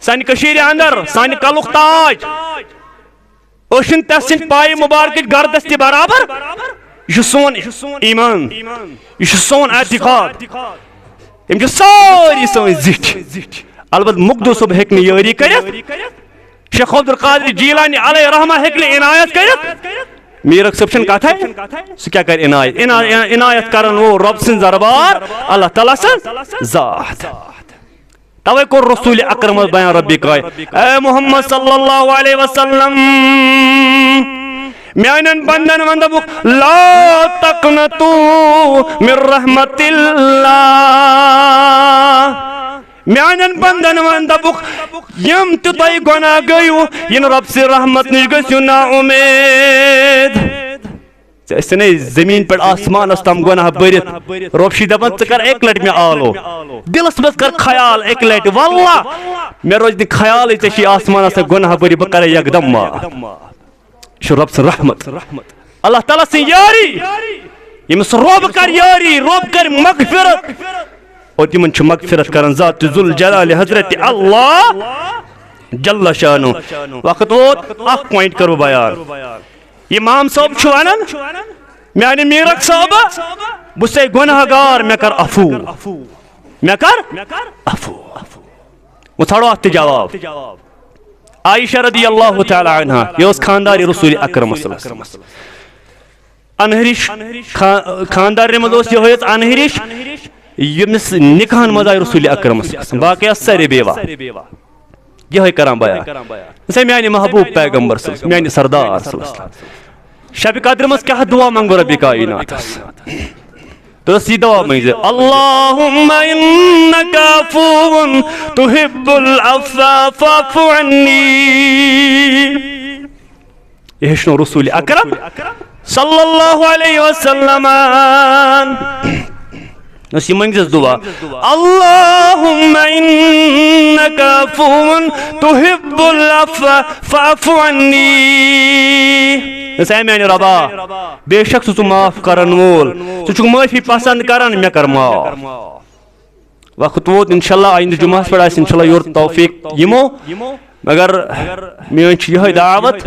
سانہ کشیر اندر سانہ کلک تاج اشن تس سن پائے مبارک گردس تہ برابر یہ سون ایمان یہ سون اعتقاد یم ساری سن زٹھ البتہ مقدو صاحب ہیکہ یاری کرت شیخ عبد القادر جیلانی علیہ رحمہ ہیکہ عنایت کرت میرک صاحب چھن کتھ سہ کیا کر عنایت کرن وہ رب سن دربار اللہ تعالیٰ سن ذات توے کور رسول اکرم بیان ربی کائے اے محمد صلی اللہ علیہ وسلم میانن بندن وندبک لا تقنطو من رحمت اللہ میانن بندن وندبک یم تتائی گناہ گئیو ین رب سے رحمت نش گسیو نا امید اس نے زمین پر آسمان استم گناہ برت رب دپان ژٕ کر ایک لٹ میں آلو دلس مز کر خیال ایک لٹ واللہ مے روز نہ خیال ژےٚ آسمان سے گناہ بری بہ کرے یکدم معاف یہ رب سن رحمت اللہ تعالیٰ سن یاری یمس رب کر یاری رب کر مغفرت اور تمن مغفرت کرن ذات ذل جلال حضرت اللہ جل شانہ وقت ووت اخ پوائنٹ کرو بیان امام صاحب چھو ونان میانہ میرک صاحب بہ سے گناہ گار مے کر عفو مے کر عفو وہ تھوڑا ات جواب عائشہ رضی اللہ تعالی عنہا یہ خاندار رسول اکرم صلی اللہ علیہ وسلم انہرش خاندار مز یہ انہرش یمس نکاح مز آئی رسول اکرم صلی اللہ علیہ وسلم باقی سارے بیوہ یہ کران بیان سے میانہ محبوب پیغمبر صلی اللہ علیہ وسلم میانہ سردار صلی اللہ علیہ وسلم شب قدر مز کیا دعا منگو ربی کائنات تو سی دعا منگز اللہم انکا عفو تحب العفو فاعف عنی یہ ہشنو رسول اکرم صلی اللہ علیہ وسلم نسی منگز دعا اللہم انکا عفو تحب العفو فاعف عنی میانہ ربا بے شک ژٕ معاف کرن وول ژٕ چھُکھ معافی پسند کران مے کر معاف وقت ووت انشاءاللہ آئندہ جمعہ پہ آس انشاءاللہ یور توفیق یمو مگر میون یہ دعوت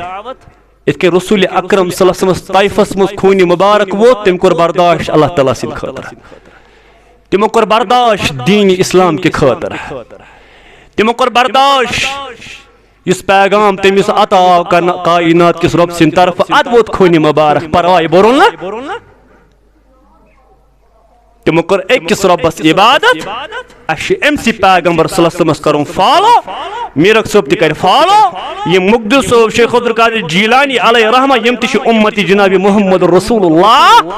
ات کہ رسول اکرم صلی اللہ علیہ وسلم طائفس مز خون مبارک ووت تم کور برداشت اللہ تعالیٰ سند خاطر تمو کور برداشت دین اسلام کے خاطر تمو کور برداشت اس پیغام تمس عطا کائنات کس رب سن طرف اد ووت خون مبارک پرواہ برون نا تمو کر اکس ربس عبادت اش ام سی پیغمبر صلی اللہ علیہ وسلم کرون فالو میرک صاحب تہ کر فالو یہ مقدس صاحب شیخ عبد القادر جیلانی علیہ رحمہ یم تہ امتی جناب محمد رسول اللہ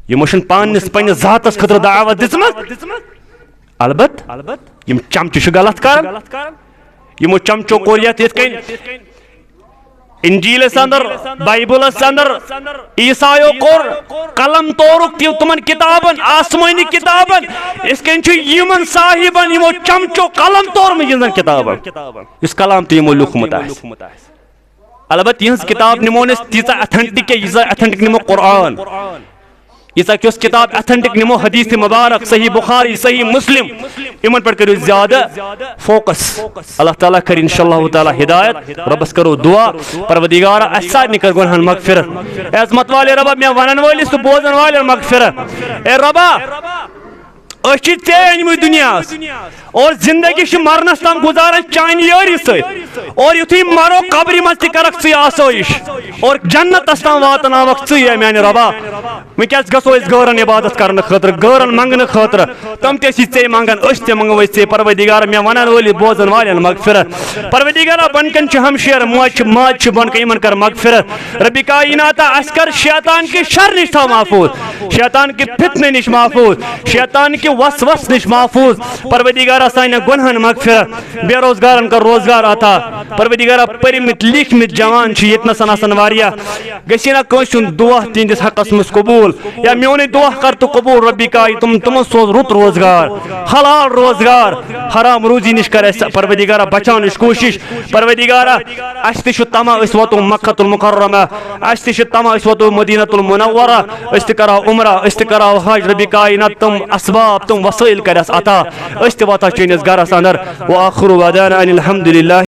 یہ مشن پانس پنس ذاتس خطر دعوت دژمژ البت یم چمچہ غلط کران یمو چمچو کور یت کن انجیلس اندر بائبلس اندر عیسائیو کور قلم تورک تمن کتابن آسمانی کتابن اس کن یمن صاحبن یمو چمچو قلم تور میں کتابن اس کلام تو یمو لیوکھمت البتہ یہ کتاب نمو تیزا اتھنٹک اتھنٹک نمو قرآن یہ کہ اس کتاب اتھنٹک نمو حدیث مبارک صحیح بخاری صحیح مسلم امن پر کرو زیادہ فوکس اللہ تعالیٰ کر انشاءاللہ تعالیٰ ہدایت ربس کرو دعا پروردگارا اسا نکر گنہن مغفرت عظمت والے ربا میں ونن والی تو بوزن والے مغفرت اے ربا اچھی ژے دنیا اور زندگی چھ مرنس تام گزارن چانہ یاری ست اور یتھی مرو قبر مز تہ کرک ژٕ آسائش اور جنتس تام واتناوک ژٕ میانہ ربا ونکس گژھو أسۍ غٲرن عبادت کرنے خاطر غٲرن منگنہٕ خاطر تم تہ ژے منگن أسۍ تہ منگو ژے پروردگار مےٚ ونن وٲلۍ بوزن والٮ۪ن مغفرت پروردگارا بن کن چھ ہمشیر ماج چھ بن کن یمن کر مغفرت ربی کائناتا اس کر شیطان کے شر نش تھا محفوظ شیطان کے فتنے نش محفوظ شیطان کے وسوس نش محفوظ پروردگارا سانہ گنہن مغفرت بے روزگارن کر روزگار عطا پروردگارا پرمت لیکھمت جوان چھ یتنس آسان واریاہ گژھِ نہ کٲنٛسہِ ہُنٛد دعا تہنٛدِس حقس منٛز قبوٗل قبول یا میون دعا کر تو قبول ربی کا تم سوز رت روزگار حلال روزگار حرام روزی نش کر پروردگارا بچانش کوشش پروردگارا اس تہ تما اس واتو مکہ المکرمہ اس تہ تما اس واتو مدینہ المنورہ اس تہ کرو عمرہ اس تہ کرو حج ربی کائنات تم اسباب تم وسائل کرس عطا اس تہ واتا چینس گرس اندر واخر ودانا ان الحمد لله